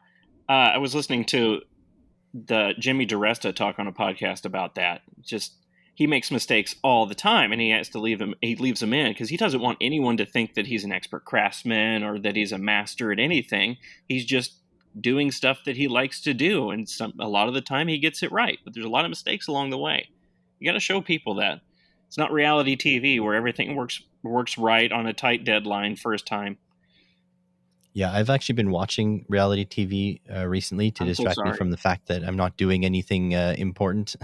I was listening to the Jimmy DiResta talk on a podcast about that. Just he makes mistakes all the time, and he has to leave them. He leaves them in because he doesn't want anyone to think that he's an expert craftsman or that he's a master at anything. He's just doing stuff that he likes to do, and a lot of the time he gets it right. But there's a lot of mistakes along the way. You got to show people that it's not reality TV where everything works right on a tight deadline first time. Yeah, I've actually been watching reality TV recently to I'm so distract me sorry. from the fact that I'm not doing anything important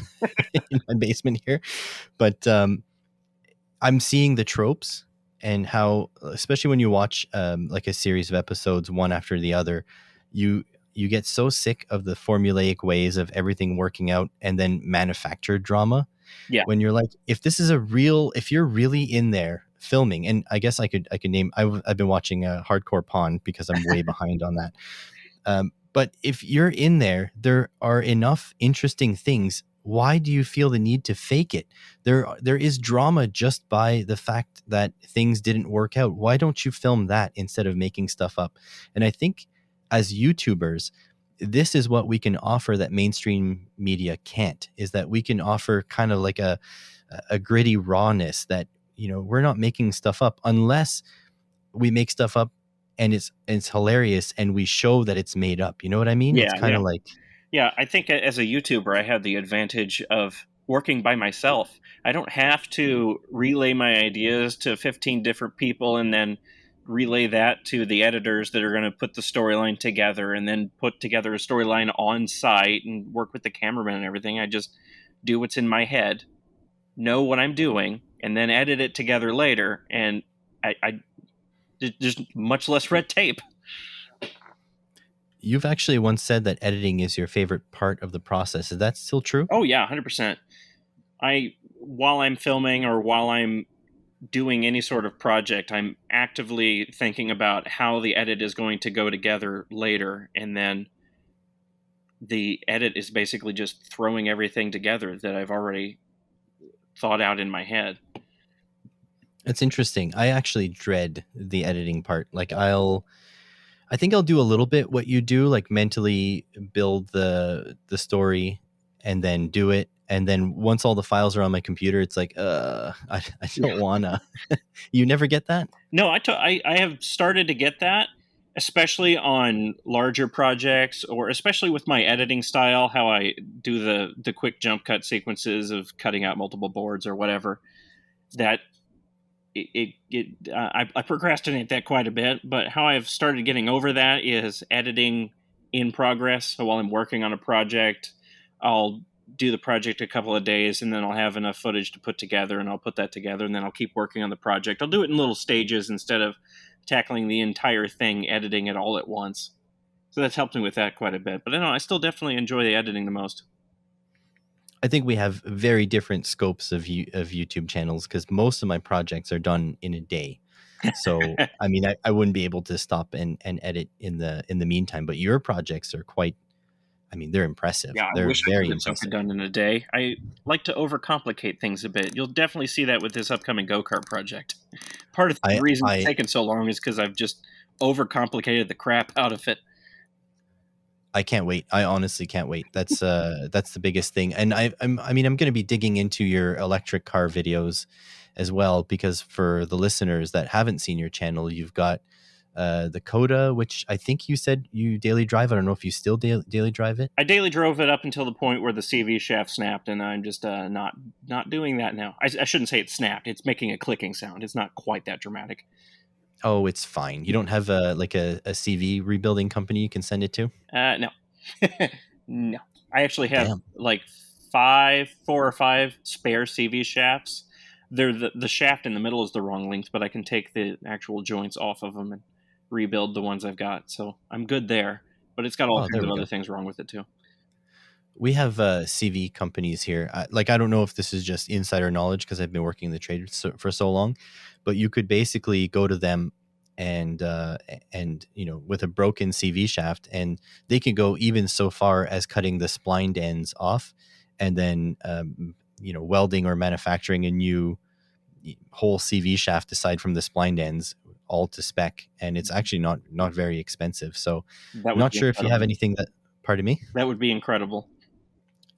in my basement here. But I'm seeing the tropes, and how, especially when you watch like a series of episodes one after the other, you you get so sick of the formulaic ways of everything working out, and then manufactured drama, Yeah, when you're like, if you're really in there filming, and I guess I could name, I've been watching Hardcore Pawn because I'm way behind on that. But if you're in there, there are enough interesting things. Why do you feel the need to fake it? There is drama just by the fact that things didn't work out. Why don't you film that instead of making stuff up? And I think as YouTubers, this is what we can offer that mainstream media can't, is that we can offer kind of like a gritty rawness that, we're not making stuff up, unless we make stuff up and it's hilarious and we show that it's made up. You know what I mean? It's yeah, kind yeah. of like, Yeah, I think as a YouTuber, I have the advantage of working by myself. I don't have to relay my ideas to 15 different people and then relay that to the editors that are going to put the storyline together and then put together a storyline on site and work with the cameraman and everything. I just do what's in my head, know what I'm doing, and then edit it together later. And I there's much less red tape. you've actually once said that editing is your favorite part of the process. Is that still true? Oh yeah, 100%. I while I'm filming or while I'm doing any sort of project, I'm actively thinking about how the edit is going to go together later, and then the edit is basically just throwing everything together that I've already thought out in my head. It's interesting. I actually dread the editing part. Like I think I'll do a little bit what you do, like mentally build the story and then do it. And then once all the files are on my computer, it's like, I don't wanna. You never get that? No, I have started to get that, especially on larger projects, or especially with my editing style, how I do the quick jump cut sequences of cutting out multiple boards or whatever. That I procrastinate that quite a bit. But how I've started getting over that is editing in progress. So while I'm working on a project, I'll do the project a couple of days, and then I'll have enough footage to put together, and I'll put that together, and then I'll keep working on the project. I'll do it in little stages instead of tackling the entire thing, editing it all at once. So that's helped me with that quite a bit. But I know I still definitely enjoy the editing the most. I think we have very different scopes of YouTube channels because most of my projects are done in a day. So I mean, I wouldn't be able to stop and edit in the meantime. But your projects are quite, I mean, they're impressive. Yeah, I They're wish I could very get something impressive. done in a day. I like to overcomplicate things a bit. You'll definitely see that with this upcoming go-kart project. Part of the I reason it's I taken so long is because I've just overcomplicated the crap out of it. I can't wait. I honestly can't wait. That's the biggest thing. And I mean, I'm going to be digging into your electric car videos as well because for the listeners that haven't seen your channel, you've got the Coda, which I think you said you daily drive. I don't know if you still daily drive it. I daily drove it up until the point where the CV shaft snapped, and I'm just not doing that now. I shouldn't say it snapped. It's making a clicking sound. It's not quite that dramatic. Oh, it's fine. You don't have a CV rebuilding company you can send it to? No, no. I actually have Damn. like 4 or 5 spare CV shafts. They're the shaft in the middle is the wrong length, but I can take the actual joints off of them and rebuild the ones I've got. So I'm good there. But it's got all Oh, kinds there of we other go. things wrong with it too. We have CV companies here. I don't know if this is just insider knowledge because I've been working in the trade for so long, but you could basically go to them and with a broken CV shaft, and they could go even so far as cutting the splined ends off, and then welding or manufacturing a new whole CV shaft aside from the splined ends, all to spec, and it's actually not very expensive. So, That would not be sure if you have incredible. anything that. Pardon me. That would be incredible.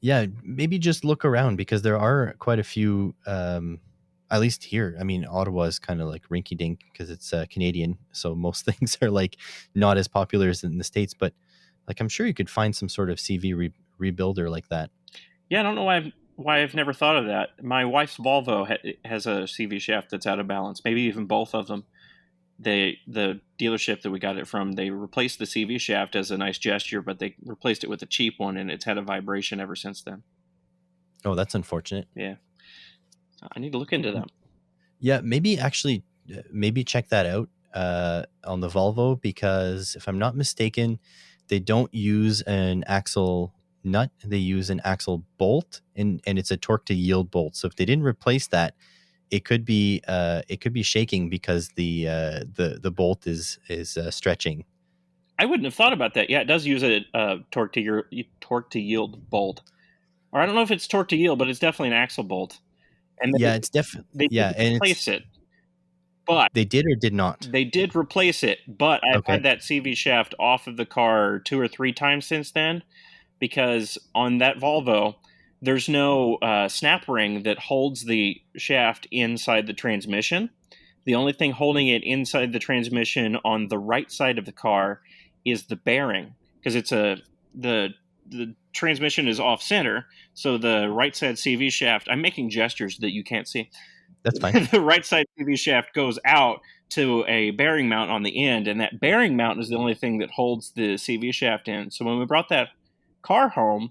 Yeah, maybe just look around because there are quite a few, at least here. I mean, Ottawa is kind of like rinky dink because it's Canadian. So most things are like not as popular as in the States. But like, I'm sure you could find some sort of CV rebuilder like that. Yeah, I don't know why I've never thought of that. My wife's Volvo has a CV shaft that's out of balance. Maybe even both of them. The dealership that we got it from, they replaced the CV shaft as a nice gesture, but they replaced it with a cheap one, and it's had a vibration ever since then. Oh, that's unfortunate. Yeah, so I need to look into that. Yeah, maybe actually, maybe check that out on the Volvo because if I'm not mistaken, they don't use an axle nut; they use an axle bolt, and it's a torque to yield bolt. So if they didn't replace that, it could be shaking because the bolt is stretching. I wouldn't have thought about that. Yeah, it does use a torque to yield bolt, or I don't know if it's torque to yield, but it's definitely an axle bolt. And Yeah, it's they yeah, did and replace it, but they did or did not. they did replace it. But I've Okay. had that CV shaft off of the car 2 or 3 times since then, because on that Volvo, there's no snap ring that holds the shaft inside the transmission. The only thing holding it inside the transmission on the right side of the car is the bearing, because the transmission is off center, so the right side CV shaft. I'm making gestures that you can't see. That's fine. The right side CV shaft goes out to a bearing mount on the end, and that bearing mount is the only thing that holds the CV shaft in. So when we brought that car home,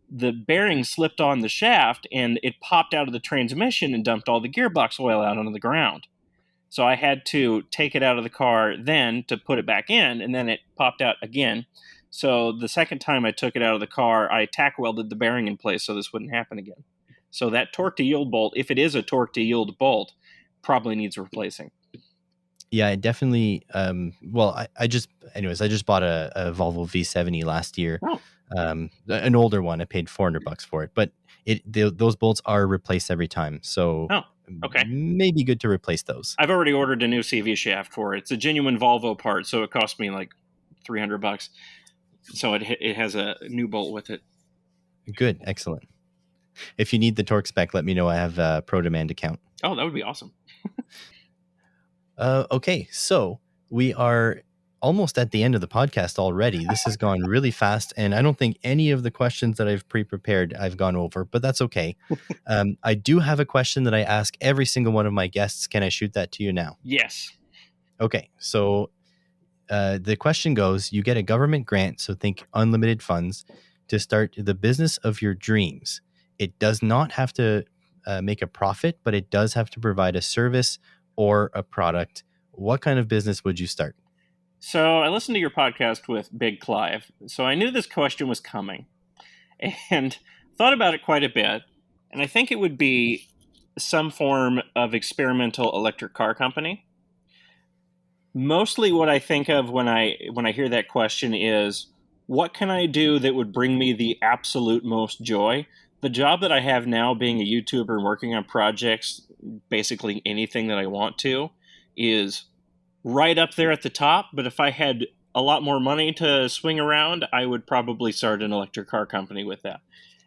the bearing slipped on the shaft and it popped out of the transmission and dumped all the gearbox oil out onto the ground. So I had to take it out of the car then to put it back in, and then it popped out again. So the second time I took it out of the car, I tack welded the bearing in place so this wouldn't happen again. So that torque to yield bolt, if it is a torque to yield bolt, probably needs replacing. Yeah, it definitely. Well, I just bought a Volvo V70 last year, Oh, An older one. I paid $400 for it, but those bolts are replaced every time, so Oh, okay. maybe good to replace those. I've already ordered a new CV shaft for it. It's a genuine Volvo part, so it cost me like $300. So it has a new bolt with it. Good, excellent. If you need the torque spec, let me know. I have a Pro Demand account. Oh, that would be awesome. Okay, so we are almost at the end of the podcast already. This has gone really fast, and I don't think any of the questions that I've pre-prepared I've gone over, but that's okay. I do have a question that I ask every single one of my guests. Can I shoot that to you now? Yes. Okay, so the question goes, you get a government grant, so think unlimited funds, to start the business of your dreams. It does not have to make a profit, but it does have to provide a service or a product. What kind of business would you start? So I listened to your podcast with Big Clive, so I knew this question was coming and thought about it quite a bit. And I think it would be some form of experimental electric car company. Mostly what I think of when I hear that question is, what can I do that would bring me the absolute most joy? The job that I have now, being a YouTuber and working on projects, basically anything that I want to, is right up there at the top. But if I had a lot more money to swing around, I would probably start an electric car company with that.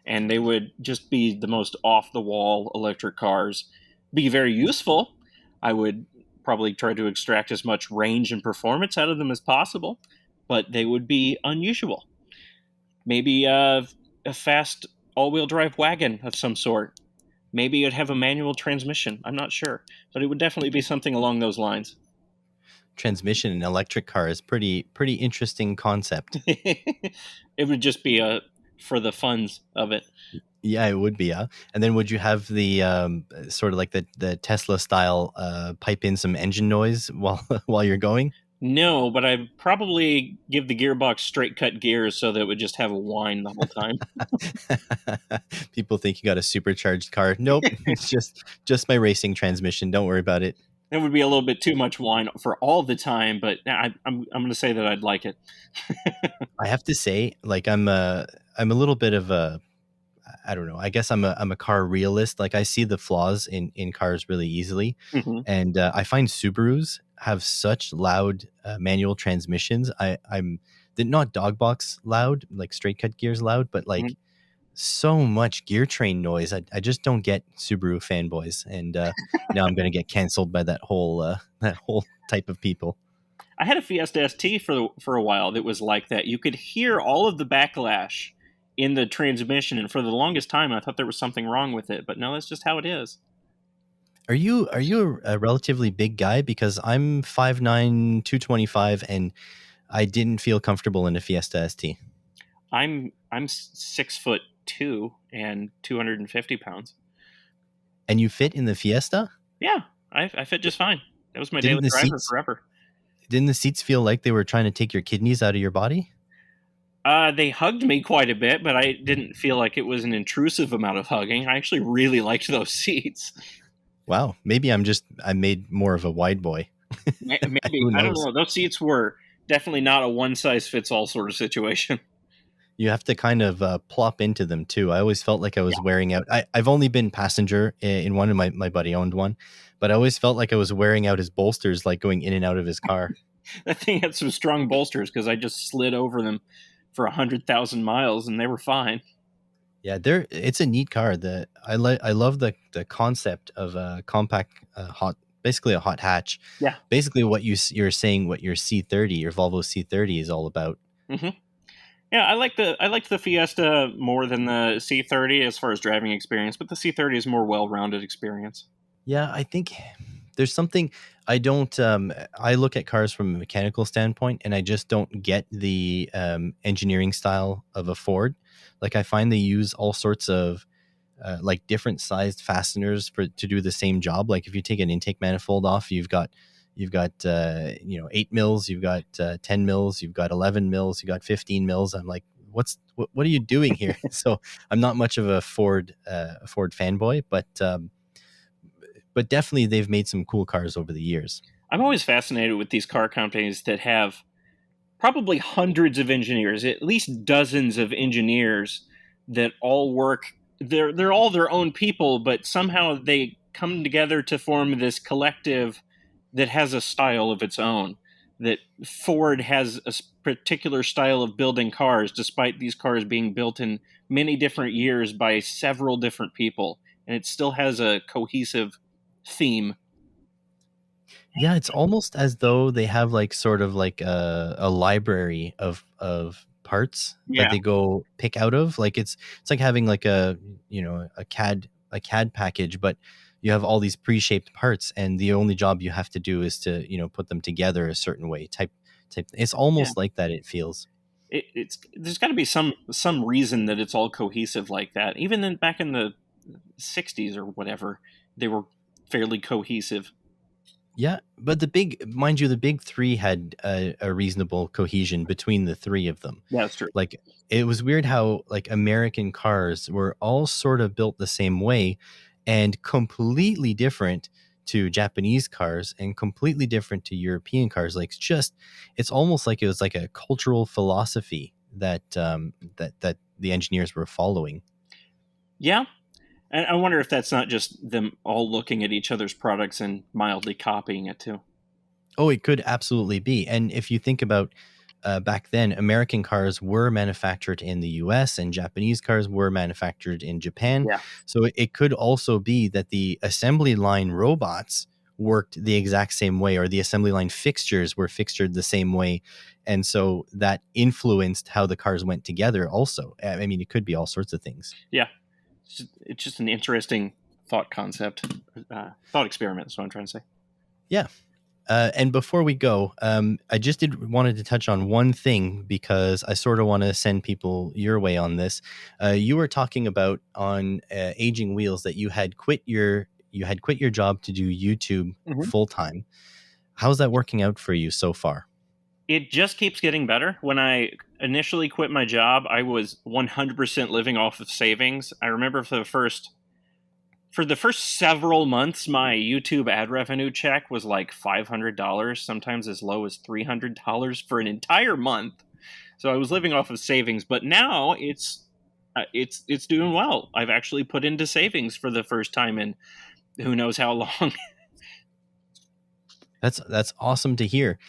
And they would just be the most off the wall electric cars, be very useful. I would probably try to extract as much range and performance out of them as possible, but they would be unusual. Maybe a fast all-wheel drive wagon of some sort. Maybe it'd have a manual transmission. I'm not sure, but it would definitely be something along those lines. Transmission in electric car is pretty interesting concept. It would just be for the funs of it. Yeah, it would be. Yeah. And then would you have the sort of like the Tesla style pipe in some engine noise while while you're going? No, but I'd probably give the gearbox straight cut gears so that it would just have a whine the whole time. People think you got a supercharged car. Nope, it's just my racing transmission. Don't worry about it. That would be a little bit too much whine for all the time, but I'm going to say that I'd like it. I have to say, like I'm a little bit of a, I don't know. I guess I'm a car realist. Like I see the flaws in cars really easily, Mm-hmm. and I find Subarus have such loud manual transmissions. They're not dog box loud, like straight cut gears loud, but like so much gear train noise. I just don't get Subaru fanboys, and now I'm going to get canceled by that whole type of people. I had a Fiesta ST for a while that was like that. You could hear all of the backlash in the transmission, and for the longest time, I thought there was something wrong with it. But no, that's just how it is. Are you a relatively big guy? Because I'm 5'9", 225, and I didn't feel comfortable in a Fiesta ST. I'm 6'2" and 250 pounds. And you fit in the Fiesta? Yeah, I fit just fine. That was my Didn't daily the driver seats forever. didn't the seats feel like they were trying to take your kidneys out of your body? They hugged me quite a bit, but I didn't feel like it was an intrusive amount of hugging. I actually really liked those seats. Wow, maybe I made more of a wide boy. Maybe, Who I don't knows? know. Those seats were definitely not a one-size-fits-all sort of situation. You have to kind of plop into them too. I always felt like I was wearing out. I've only been passenger in one, of my buddy owned one, but I always felt like I was wearing out his bolsters, like going in and out of his car. That thing had some strong bolsters because I just slid over them for 100,000 miles and they were fine. Yeah, it's a neat car. I love the concept of a compact basically a hot hatch. Yeah. Basically, what you're saying, what your C30, your Volvo C30 is all about. Mm-hmm. Yeah, I liked the Fiesta more than the C30 as far as driving experience, but the C30 is more well-rounded experience. Yeah, I think there's something I don't. I look at cars from a mechanical standpoint, and I just don't get the engineering style of a Ford. Like I find they use all sorts of like different sized fasteners to do the same job. Like if you take an intake manifold off, you've got 8 mils, you've got 10 mils, you've got 11 mils, you got 15 mils. I'm like, what are you doing here? So I'm not much of a Ford fanboy, but definitely they've made some cool cars over the years. I'm always fascinated with these car companies that have probably hundreds of engineers, at least dozens of engineers that all work. They're all their own people, but somehow they come together to form this collective that has a style of its own. That Ford has a particular style of building cars, despite these cars being built in many different years by several different people, and it still has a cohesive theme. Yeah, it's almost as though they have like sort of like a library of parts that Yeah, they go pick out of. Like it's like having like a a CAD package, but you have all these pre-shaped parts, and the only job you have to do is to put them together a certain way. Type. It's yeah. almost like that. It feels. It's there's got to be some reason that it's all cohesive like that. Even back in the '60s or whatever, they were fairly cohesive. Yeah, but mind you, the big three had a reasonable cohesion between the three of them. Yeah, that's true. Like it was weird how like American cars were all sort of built the same way and completely different to Japanese cars and completely different to European cars. Like it's almost like it was like a cultural philosophy that the engineers were following. Yeah, and I wonder if that's not just them all looking at each other's products and mildly copying it too. Oh, it could absolutely be. And if you think about back then, American cars were manufactured in the US and Japanese cars were manufactured in Japan. Yeah, So it could also be that the assembly line robots worked the exact same way, or the assembly line fixtures were fixtured the same way. And so that influenced how the cars went together, also. I mean, it could be all sorts of things. yeah. It's just an interesting thought concept, thought experiment. Is what I'm trying to say. Yeah. And before we go, I just wanted to touch on one thing because I sort of want to send people your way on this. You were talking about on Aging Wheels that you had quit your job to do YouTube Mhm. full time. How's that working out for you so far? It just keeps getting better. When I initially quit my job, I was 100% living off of savings. I remember for the first several months, my YouTube ad revenue check was like $500, sometimes as low as $300 for an entire month. So I was living off of savings, but now it's doing well. I've actually put into savings for the first time in who knows how long. That's awesome to hear.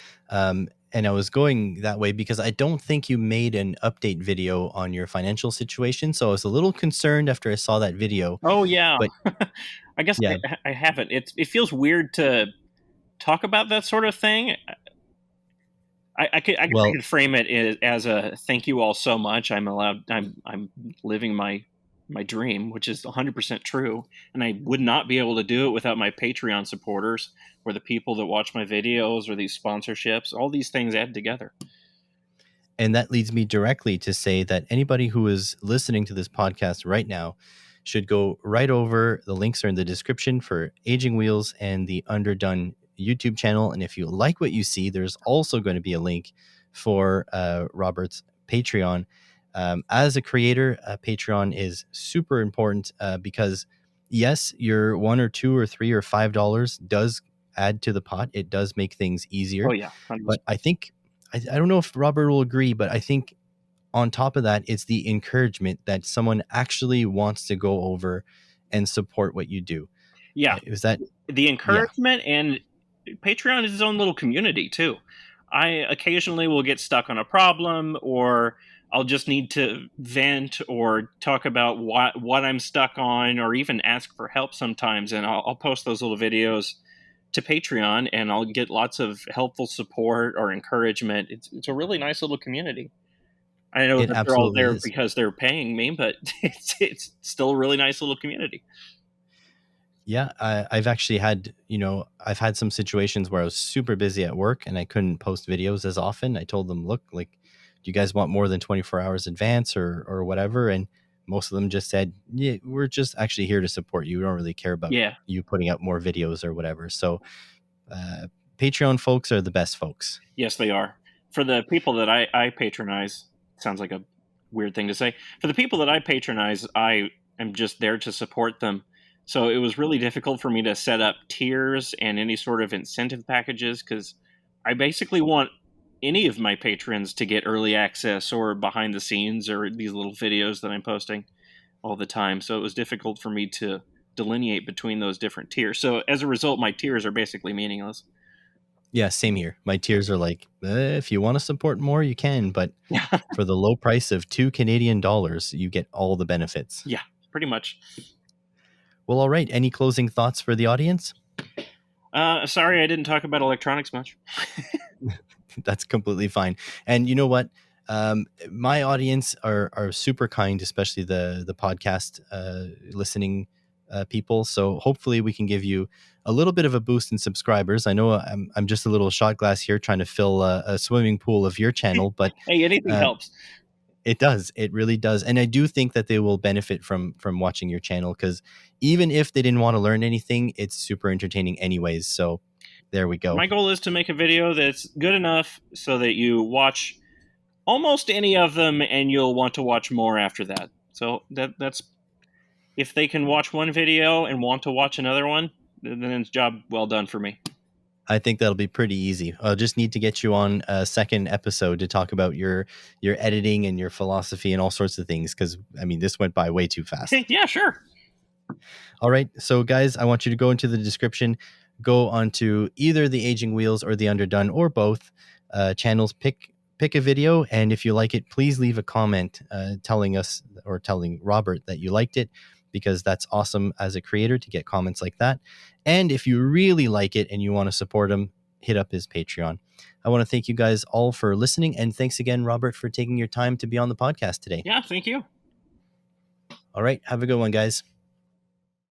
And I was going that way because I don't think you made an update video on your financial situation. So I was a little concerned after I saw that video. Oh yeah, But I guess yeah, I haven't. It feels weird to talk about that sort of thing. I well, could frame it as a thank you all so much. I'm living my dream, which is 100% true, and I would not be able to do it without my Patreon supporters or the people that watch my videos or these sponsorships. All these things add together. and that leads me directly to say that anybody who is listening to this podcast right now should go right over. The links are in the description for Aging Wheels and the Underdone YouTube channel. And if you like what you see, there's also going to be a link for Robert's Patreon. As a creator, Patreon is super important because, yes, your $1 or $2 or $3 or $5 does add to the pot. It does make things Oh easier. yeah, 100%. But I think I don't know if Robert will agree, but I think on top of that, it's the encouragement that someone actually wants to go over and support what you do. Yeah, Is that, the yeah. encouragement, and Patreon is its own little community too. I occasionally will get stuck on a problem, or I'll just need to vent or talk about what I'm stuck on, or even ask for help sometimes. And I'll post those little videos to Patreon, and I'll get lots of helpful support or encouragement. It's a really nice little community. I know It that they're all absolutely there is. because they're paying me, but it's still a really nice little community. Yeah, I've actually had, I've had some situations where I was super busy at work and I couldn't post videos as often. I told them, look, like, do you guys want more than 24 hours advance or whatever? And most of them just said, yeah, we're just actually here to support you. We don't really care about Yeah. you putting out more videos or whatever. So uh, Patreon folks are the best folks. Yes, they are. For the people that I patronize, sounds like a weird thing to say. For the people that I patronize, I am just there to support them. So it was really difficult for me to set up tiers and any sort of incentive packages because I basically want any of my patrons to get early access or behind the scenes or these little videos that I'm posting all the time. So it was difficult for me to delineate between those different tiers. So as a result, my tiers are basically meaningless. Yeah, same here. My tiers are like, if you want to support more, you can, but for the low price of $2 Canadian, you get all the benefits. Yeah, pretty much. Well, all right. Any closing thoughts for the audience? Sorry, I didn't talk about electronics much. That's completely fine. And you know what? My audience are super kind, especially the podcast listening people. So hopefully we can give you a little bit of a boost in subscribers. I know I'm just a little shot glass here trying to fill a swimming pool of your channel, but Hey, anything uh, helps. it does. It really does. And I do think that they will benefit from watching your channel, because even if they didn't want to learn anything, it's super entertaining anyways. So there we go. My goal is to make a video that's good enough so that you watch almost any of them and you'll want to watch more after that. So that's if they can watch one video and want to watch another one, then it's job well done for me. I think that'll be pretty easy. I'll just need to get you on a second episode to talk about your editing and your philosophy and all sorts of things, because I mean, this went by way too fast. Yeah, sure. All right, so guys, I want you to go into the description, go onto either the Aging Wheels or the Underdone or both channels. Pick a video, and if you like it, please leave a comment telling us or telling Robert that you liked it, because that's awesome as a creator to get comments like that. And if you really like it and you want to support him, hit up his Patreon. I want to thank you guys all for listening, and thanks again, Robert, for taking your time to be on the podcast today. Yeah, thank you. All right, have a good one, guys.